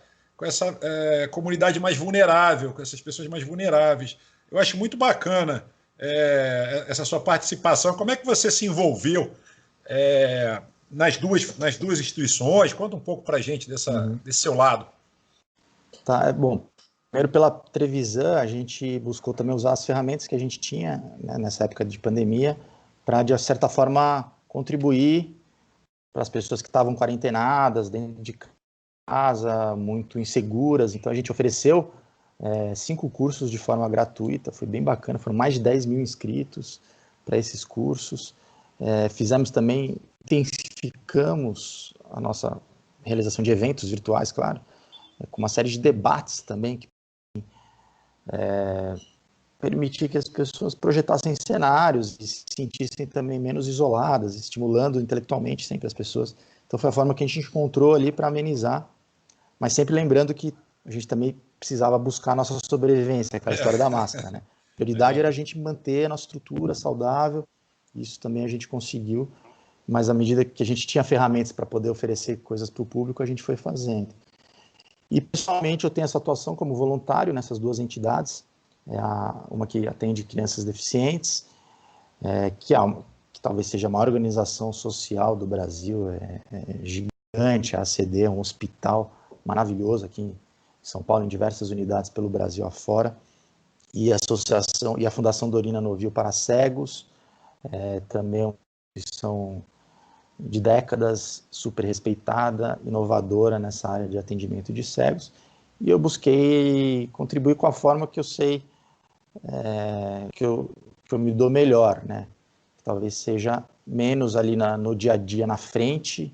Speaker 1: comunidade mais vulnerável, com essas pessoas mais vulneráveis. Eu acho muito bacana essa sua participação. Como é que você se envolveu nas duas instituições? Conta um pouco para a gente desse seu lado.
Speaker 3: Tá, bom. Primeiro, pela Trevisan, a gente buscou também usar as ferramentas que a gente tinha, né, nessa época de pandemia, para, de certa forma, contribuir para as pessoas que estavam quarentenadas, dentro de casa, muito inseguras. Então, a gente ofereceu 5 cursos de forma gratuita, foi bem bacana, foram mais de 10 mil inscritos para esses cursos. Fizemos também, intensificamos a nossa realização de eventos virtuais, claro, com uma série de debates também, que permitir que as pessoas projetassem cenários e se sentissem também menos isoladas, estimulando intelectualmente sempre as pessoas. Então foi a forma que a gente encontrou ali para amenizar, mas sempre lembrando que a gente também precisava buscar a nossa sobrevivência, aquela história da máscara, né? A prioridade era a gente manter a nossa estrutura saudável, isso também a gente conseguiu, mas à medida que a gente tinha ferramentas para poder oferecer coisas para o público, a gente foi fazendo. E pessoalmente eu tenho essa atuação como voluntário nessas 2 entidades, uma que atende crianças deficientes, que talvez seja a maior organização social do Brasil, gigante, a ACD, é um hospital maravilhoso aqui em São Paulo, em diversas unidades pelo Brasil afora, e a Fundação Dorina Novil para cegos, também é uma instituição de décadas, super respeitada, inovadora nessa área de atendimento de cegos, e eu busquei contribuir com a forma que eu sei que eu me dou melhor, né? Talvez seja menos ali no dia a dia, na frente,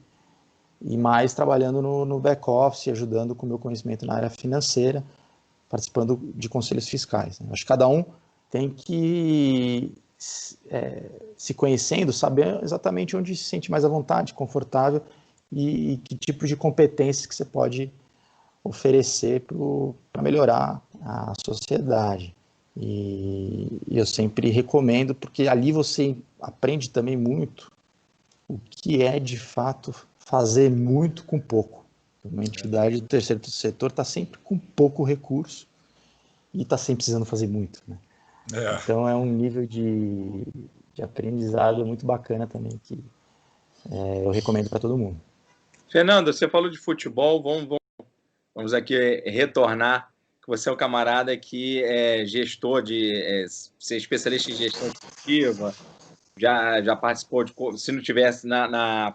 Speaker 3: e mais trabalhando no back-office, ajudando com o meu conhecimento na área financeira, participando de conselhos fiscais, né? Acho que cada um tem que se conhecendo, saber exatamente onde se sente mais à vontade, confortável, e que tipo de competências que você pode oferecer para melhorar a sociedade. E eu sempre recomendo, porque ali você aprende também muito o que é, de fato, fazer muito com pouco. Uma entidade do terceiro setor está sempre com pouco recurso e está sempre precisando fazer muito, né? Então é um nível de aprendizado muito bacana também, que eu recomendo para todo mundo.
Speaker 2: Fernando, você falou de futebol, vamos aqui retornar, que você é um camarada que é gestor ser especialista em gestão esportiva, já participou se não tivesse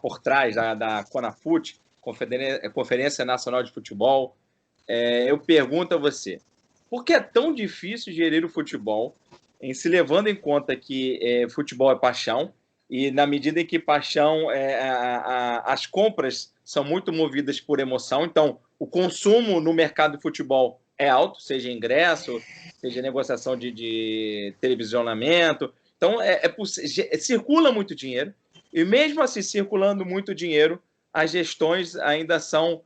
Speaker 2: por trás da CONAFUT, Conferência Nacional de Futebol. Eu pergunto a você, por que é tão difícil gerir o futebol, em se levando em conta que futebol é paixão, e na medida em que paixão, as compras são muito movidas por emoção, então o consumo no mercado de futebol é alto, seja ingresso, seja negociação de televisionamento. Então, circula muito dinheiro, e mesmo assim, circulando muito dinheiro, as gestões ainda são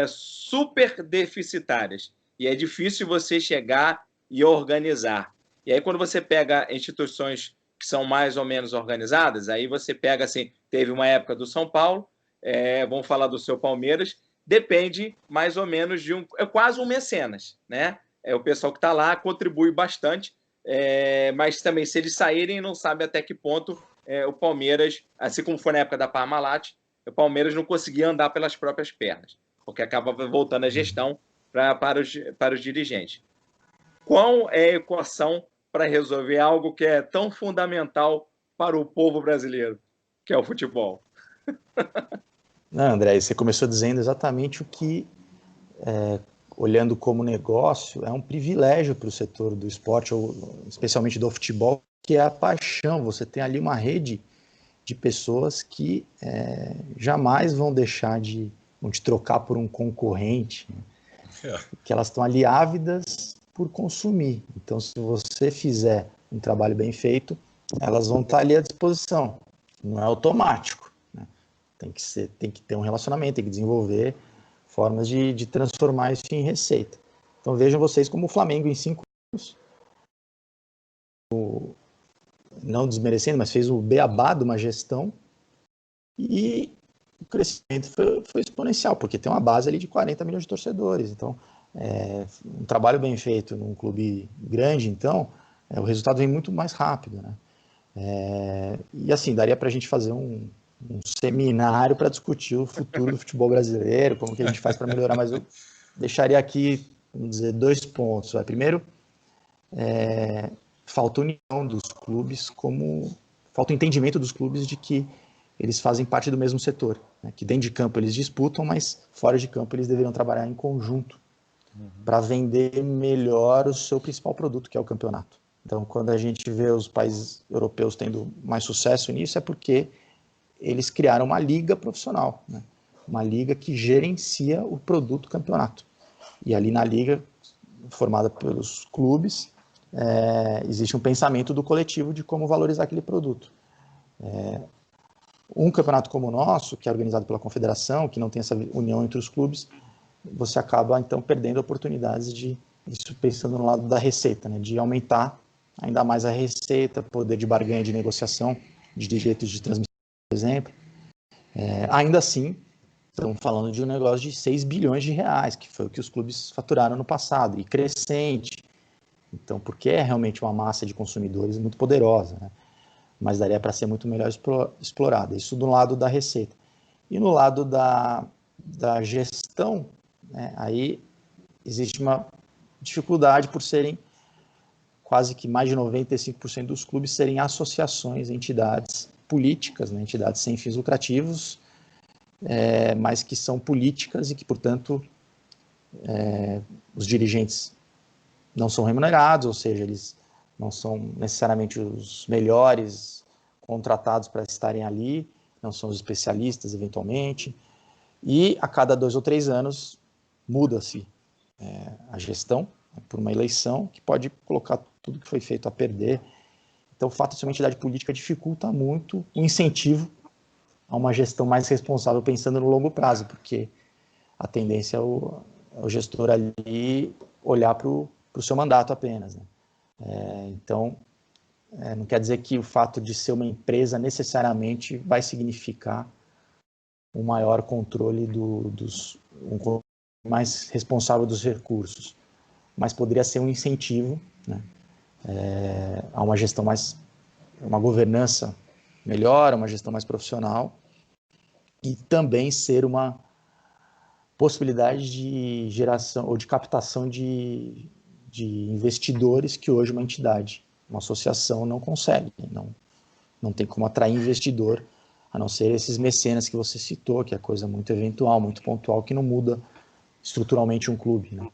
Speaker 2: super deficitárias. E é difícil você chegar e organizar. E aí, quando você pega instituições que são mais ou menos organizadas, aí você pega, assim, teve uma época do São Paulo, vamos falar do seu Palmeiras, depende mais ou menos de é quase um mecenas, né? O pessoal que está lá contribui bastante, mas também, se eles saírem, não sabe até que ponto o Palmeiras, assim como foi na época da Parmalat, o Palmeiras não conseguia andar pelas próprias pernas, porque acaba voltando a gestão para os dirigentes. Qual é a equação para resolver algo que é tão fundamental para o povo brasileiro, que é o futebol?
Speaker 3: Não, André, você começou dizendo exatamente o que, olhando como negócio, é um privilégio para o setor do esporte, ou especialmente do futebol, que é a paixão. Você tem ali uma rede de pessoas que jamais vão deixar vão te trocar por um concorrente, né? Que elas estão ali ávidas por consumir. Então, se você fizer um trabalho bem feito, elas vão estar ali à disposição. Não é automático. Tem que ter um relacionamento, tem que desenvolver formas de transformar isso em receita. Então vejam vocês como o Flamengo em 5 anos, não desmerecendo, mas fez o beabá de uma gestão e o crescimento foi exponencial, porque tem uma base ali de 40 milhões de torcedores. Então, um trabalho bem feito num clube grande, então, o resultado vem muito mais rápido, né? E assim, daria para a gente fazer um seminário para discutir o futuro do futebol brasileiro, como que a gente faz para melhorar, mas eu deixaria aqui, vamos dizer, 2 pontos. Primeiro, falta união dos clubes, falta entendimento dos clubes de que eles fazem parte do mesmo setor, né? Que dentro de campo eles disputam, mas fora de campo eles deveriam trabalhar em conjunto para vender melhor o seu principal produto, que é o campeonato. Então, quando a gente vê os países europeus tendo mais sucesso nisso, é porque eles criaram uma liga profissional, né? Uma liga que gerencia o produto campeonato. E ali na liga, formada pelos clubes, existe um pensamento do coletivo de como valorizar aquele produto. Um campeonato como o nosso, que é organizado pela confederação, que não tem essa união entre os clubes, você acaba, então, perdendo oportunidades isso pensando no lado da receita, né? De aumentar ainda mais a receita, poder de barganha de negociação, de direitos de transmissão, por exemplo. Ainda assim, estamos falando de um negócio de 6 bilhões de reais, que foi o que os clubes faturaram no passado, e crescente. Então, porque é realmente uma massa de consumidores muito poderosa, né? Mas daria para ser muito melhor explorada. Isso do lado da receita. E no lado da gestão, né, aí existe uma dificuldade por serem quase que mais de 95% dos clubes serem associações, entidades políticas, né, entidades sem fins lucrativos, mas que são políticas e que, portanto, os dirigentes não são remunerados, ou seja, eles não são necessariamente os melhores contratados para estarem ali, não são os especialistas, eventualmente, e a cada 2 ou 3 anos muda-se a gestão, né, por uma eleição que pode colocar tudo que foi feito a perder. Então, o fato de ser uma entidade política dificulta muito o incentivo a uma gestão mais responsável pensando no longo prazo, porque a tendência é o gestor ali olhar para o seu mandato apenas, né? Então, não quer dizer que o fato de ser uma empresa necessariamente vai significar um maior controle um controle mais responsável dos recursos, mas poderia ser um incentivo, né, a uma gestão uma governança melhor, uma gestão mais profissional, e também ser uma possibilidade de geração ou de captação de investidores que hoje uma entidade, uma associação não consegue, não tem como atrair investidor, a não ser esses mecenas que você citou, que é coisa muito eventual, muito pontual, que não muda estruturalmente um clube, né?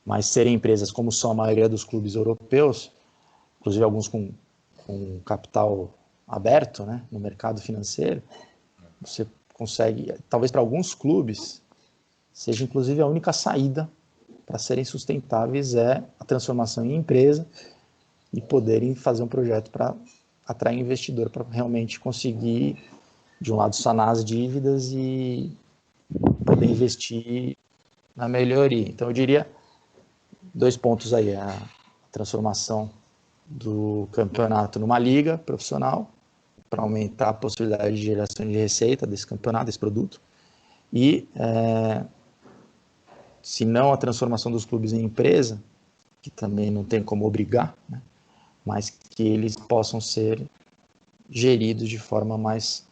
Speaker 3: Mas serem empresas como são a maioria dos clubes europeus, inclusive alguns com capital aberto, né, no mercado financeiro, você consegue, talvez para alguns clubes, seja inclusive a única saída para serem sustentáveis é a transformação em empresa e poderem fazer um projeto para atrair investidor, para realmente conseguir, de um lado, sanar as dívidas e poder investir na melhoria. Então, eu diria 2 pontos aí: a transformação do campeonato numa liga profissional, para aumentar a possibilidade de geração de receita desse campeonato, desse produto, e, se não a transformação dos clubes em empresa, que também não tem como obrigar, né, mas que eles possam ser geridos de forma mais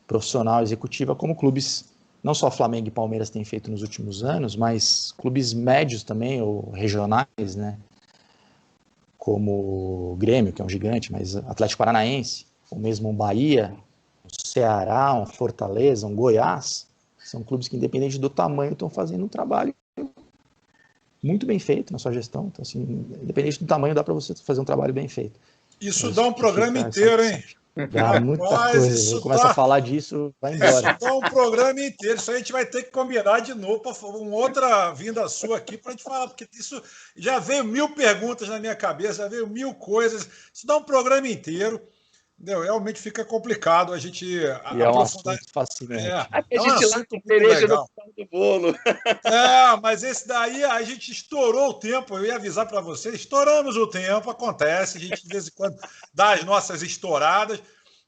Speaker 3: profissional, executiva, como clubes, não só Flamengo e Palmeiras têm feito nos últimos anos, mas clubes médios também, ou regionais, né, como o Grêmio, que é um gigante, mas Atlético Paranaense, ou mesmo um Bahia, um Ceará, um Fortaleza, um Goiás, são clubes que, independente do tamanho, estão fazendo um trabalho muito bem feito na sua gestão. Então, assim, independente do tamanho, dá para você fazer um trabalho bem feito.
Speaker 1: Isso dá um programa inteiro, hein?
Speaker 3: Dá muita coisa. Eu começo a falar disso, vai embora.
Speaker 1: Isso dá um programa inteiro. Isso a gente vai ter que combinar de novo para uma outra vinda sua aqui para a gente falar, porque isso já veio 1000 perguntas na minha cabeça, já veio 1000 coisas. Isso dá um programa inteiro. Entendeu? Realmente fica complicado a gente
Speaker 3: aprofundar. É um assunto fascinante.
Speaker 2: A gente lá com cereja no final do bolo.
Speaker 1: Mas esse daí a gente estourou o tempo. Eu ia avisar para vocês, estouramos o tempo, acontece. A gente de vez em quando dá as nossas estouradas.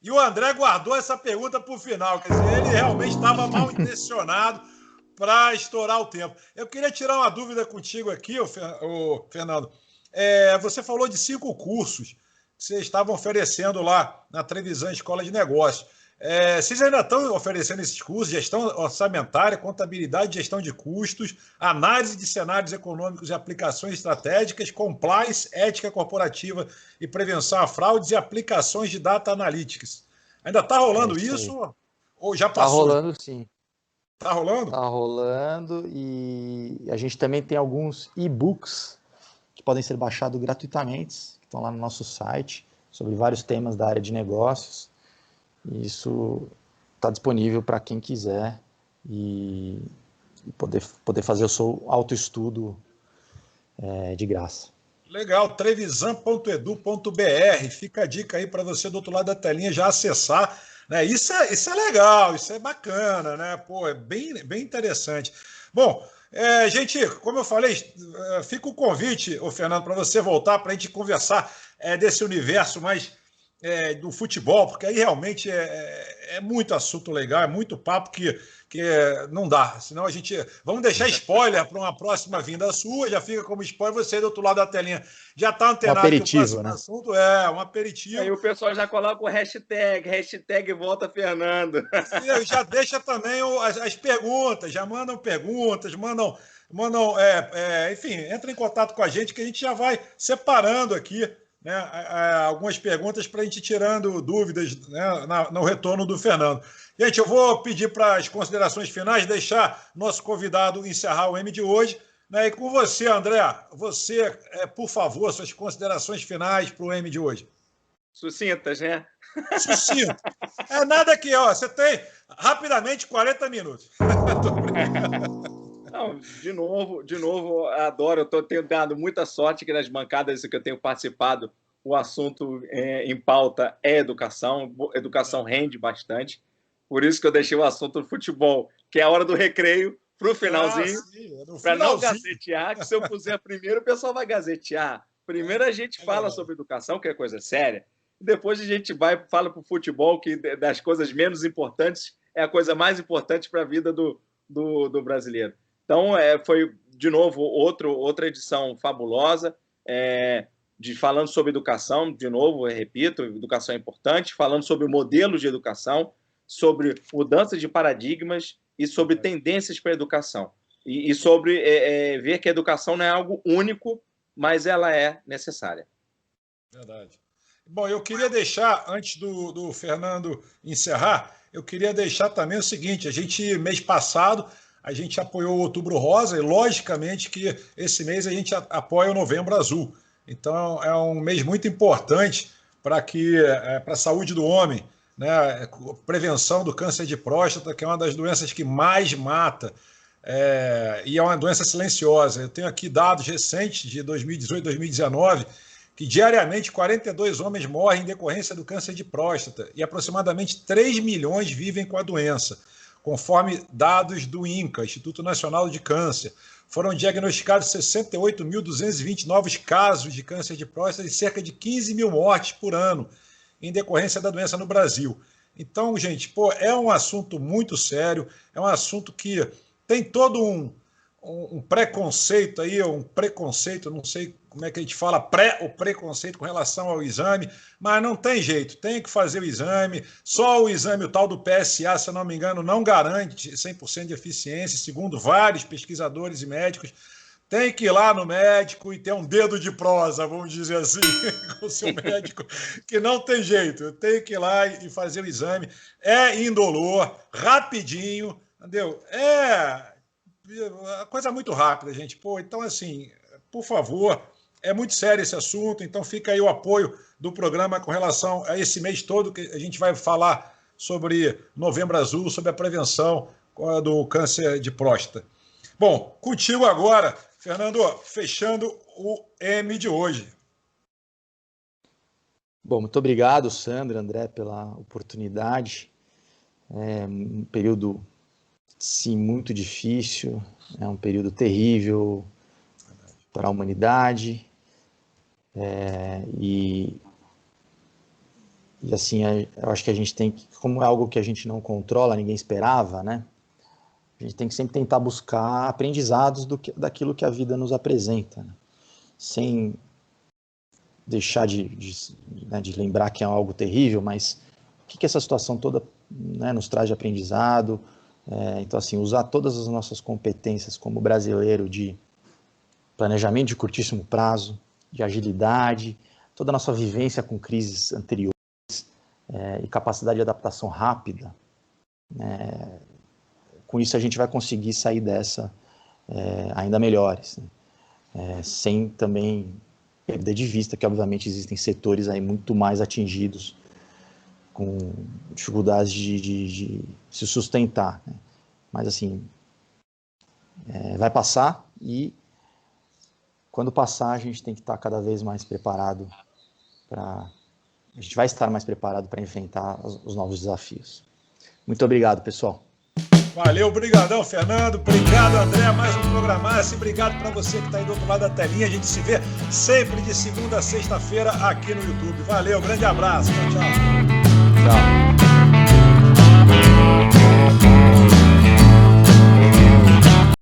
Speaker 1: E o André guardou essa pergunta para o final. Quer dizer, ele realmente estava mal intencionado para estourar o tempo. Eu queria tirar uma dúvida contigo aqui, Fernando. Você falou de 5 cursos que vocês estavam oferecendo lá na Trevisan Escola de Negócios. Vocês ainda estão oferecendo esses cursos: gestão orçamentária, contabilidade, gestão de custos, análise de cenários econômicos e aplicações estratégicas, compliance, ética corporativa e prevenção a fraudes e aplicações de data analytics. Ainda está rolando isso ou já passou?
Speaker 3: Está rolando, sim.
Speaker 1: Está rolando?
Speaker 3: Está rolando, e a gente também tem alguns e-books que podem ser baixados gratuitamente, que estão lá no nosso site, sobre vários temas da área de negócios. E isso está disponível para quem quiser e poder fazer o seu autoestudo de graça.
Speaker 1: Legal, trevisan.edu.br. Fica a dica aí para você do outro lado da telinha já acessar. Né? Isso é legal, isso é bacana, né? Pô, é bem interessante. Bom, gente, como eu falei, fica o convite, Fernando, para você voltar para a gente conversar desse universo mais do futebol, porque aí realmente é muito assunto legal, é muito papo que não dá. Senão a gente... Vamos deixar spoiler para uma próxima vinda sua, já fica como spoiler, você do outro lado da telinha já está antenado.
Speaker 3: Um aperitivo,
Speaker 1: que o próximo
Speaker 3: né?
Speaker 1: assunto é um aperitivo.
Speaker 2: Aí o pessoal já coloca o hashtag volta Fernando.
Speaker 1: E já deixa também as perguntas, já mandam perguntas, enfim, entra em contato com a gente que a gente já vai separando aqui, né, algumas perguntas para a gente ir tirando dúvidas, né, no retorno do Fernando. Gente, eu vou pedir para as considerações finais, deixar nosso convidado encerrar o M de hoje, né, e com você, André, por favor, suas considerações finais para o M de hoje.
Speaker 2: Sucintas, né?
Speaker 1: Sucinto. Nada que, você tem rapidamente 40 minutos.
Speaker 2: Não, de novo, adoro. Eu tenho dado muita sorte que nas bancadas que eu tenho participado, o assunto em pauta é educação. Educação rende bastante. Por isso que eu deixei o assunto do futebol, que é a hora do recreio, para o finalzinho, para não gazetear, que se eu puser primeiro, o pessoal vai gazetear. Primeiro a gente fala sobre educação, que é coisa séria, e depois a gente fala para o futebol, que das coisas menos importantes é a coisa mais importante para a vida do brasileiro. Então, foi, de novo, outra edição fabulosa, falando sobre educação, de novo, eu repito, educação é importante, falando sobre modelos de educação, sobre mudança de paradigmas e sobre tendências para a educação. E sobre ver que a educação não é algo único, mas ela é necessária.
Speaker 1: Verdade. Bom, eu queria deixar, antes do Fernando encerrar, eu queria deixar também o seguinte: mês passado, a gente apoiou o Outubro Rosa, e logicamente que esse mês a gente apoia o Novembro Azul. Então é um mês muito importante para a saúde do homem, né? Prevenção do câncer de próstata, que é uma das doenças que mais mata e é uma doença silenciosa. Eu tenho aqui dados recentes de 2018, 2019, que diariamente 42 homens morrem em decorrência do câncer de próstata e aproximadamente 3 milhões vivem com a doença, conforme dados do INCA, Instituto Nacional de Câncer. Foram diagnosticados 68.220 novos casos de câncer de próstata e cerca de 15 mil mortes por ano em decorrência da doença no Brasil. Então, gente, é um assunto muito sério, é um assunto que tem todo um preconceito aí, não sei como é que a gente fala, o preconceito com relação ao exame, mas não tem jeito, tem que fazer o exame, só o exame, o tal do PSA, se eu não me engano, não garante 100% de eficiência, segundo vários pesquisadores e médicos. Tem que ir lá no médico e ter um dedo de prosa, vamos dizer assim, com o seu médico, que não tem jeito, tem que ir lá e fazer o exame, é indolor, rapidinho, entendeu? É coisa muito rápida, gente. Então, assim, por favor, é muito sério esse assunto, então fica aí o apoio do programa com relação a esse mês todo, que a gente vai falar sobre Novembro Azul, sobre a prevenção do câncer de próstata. Bom, contigo agora, Fernando, fechando o M de hoje.
Speaker 3: Bom, muito obrigado, Sandra, André, pela oportunidade. É um período, sim, muito difícil, é um período terrível para a humanidade. E assim, eu acho que a gente tem que, como é algo que a gente não controla, ninguém esperava, né? A gente tem que sempre tentar buscar aprendizados daquilo que a vida nos apresenta, né? Sem deixar de lembrar que é algo terrível, mas o que essa situação toda, né, nos traz de aprendizado. Então, assim, usar todas as nossas competências como brasileiro de planejamento de curtíssimo prazo, de agilidade, toda a nossa vivência com crises anteriores e capacidade de adaptação rápida, com isso a gente vai conseguir sair dessa ainda melhores, né? Sem também perder de vista que, obviamente, existem setores aí muito mais atingidos, com dificuldades de se sustentar, né? Mas, assim, vai passar e, quando passar, a gente tem que estar cada vez mais preparado a gente vai estar mais preparado para enfrentar os novos desafios. Muito obrigado, pessoal.
Speaker 1: Valeu, brigadão, Fernando. Obrigado, André. Mais um programaço. Obrigado para você que está aí do outro lado da telinha. A gente se vê sempre de segunda a sexta-feira aqui no YouTube. Valeu, grande abraço. Tchau, tchau.
Speaker 3: Tchau.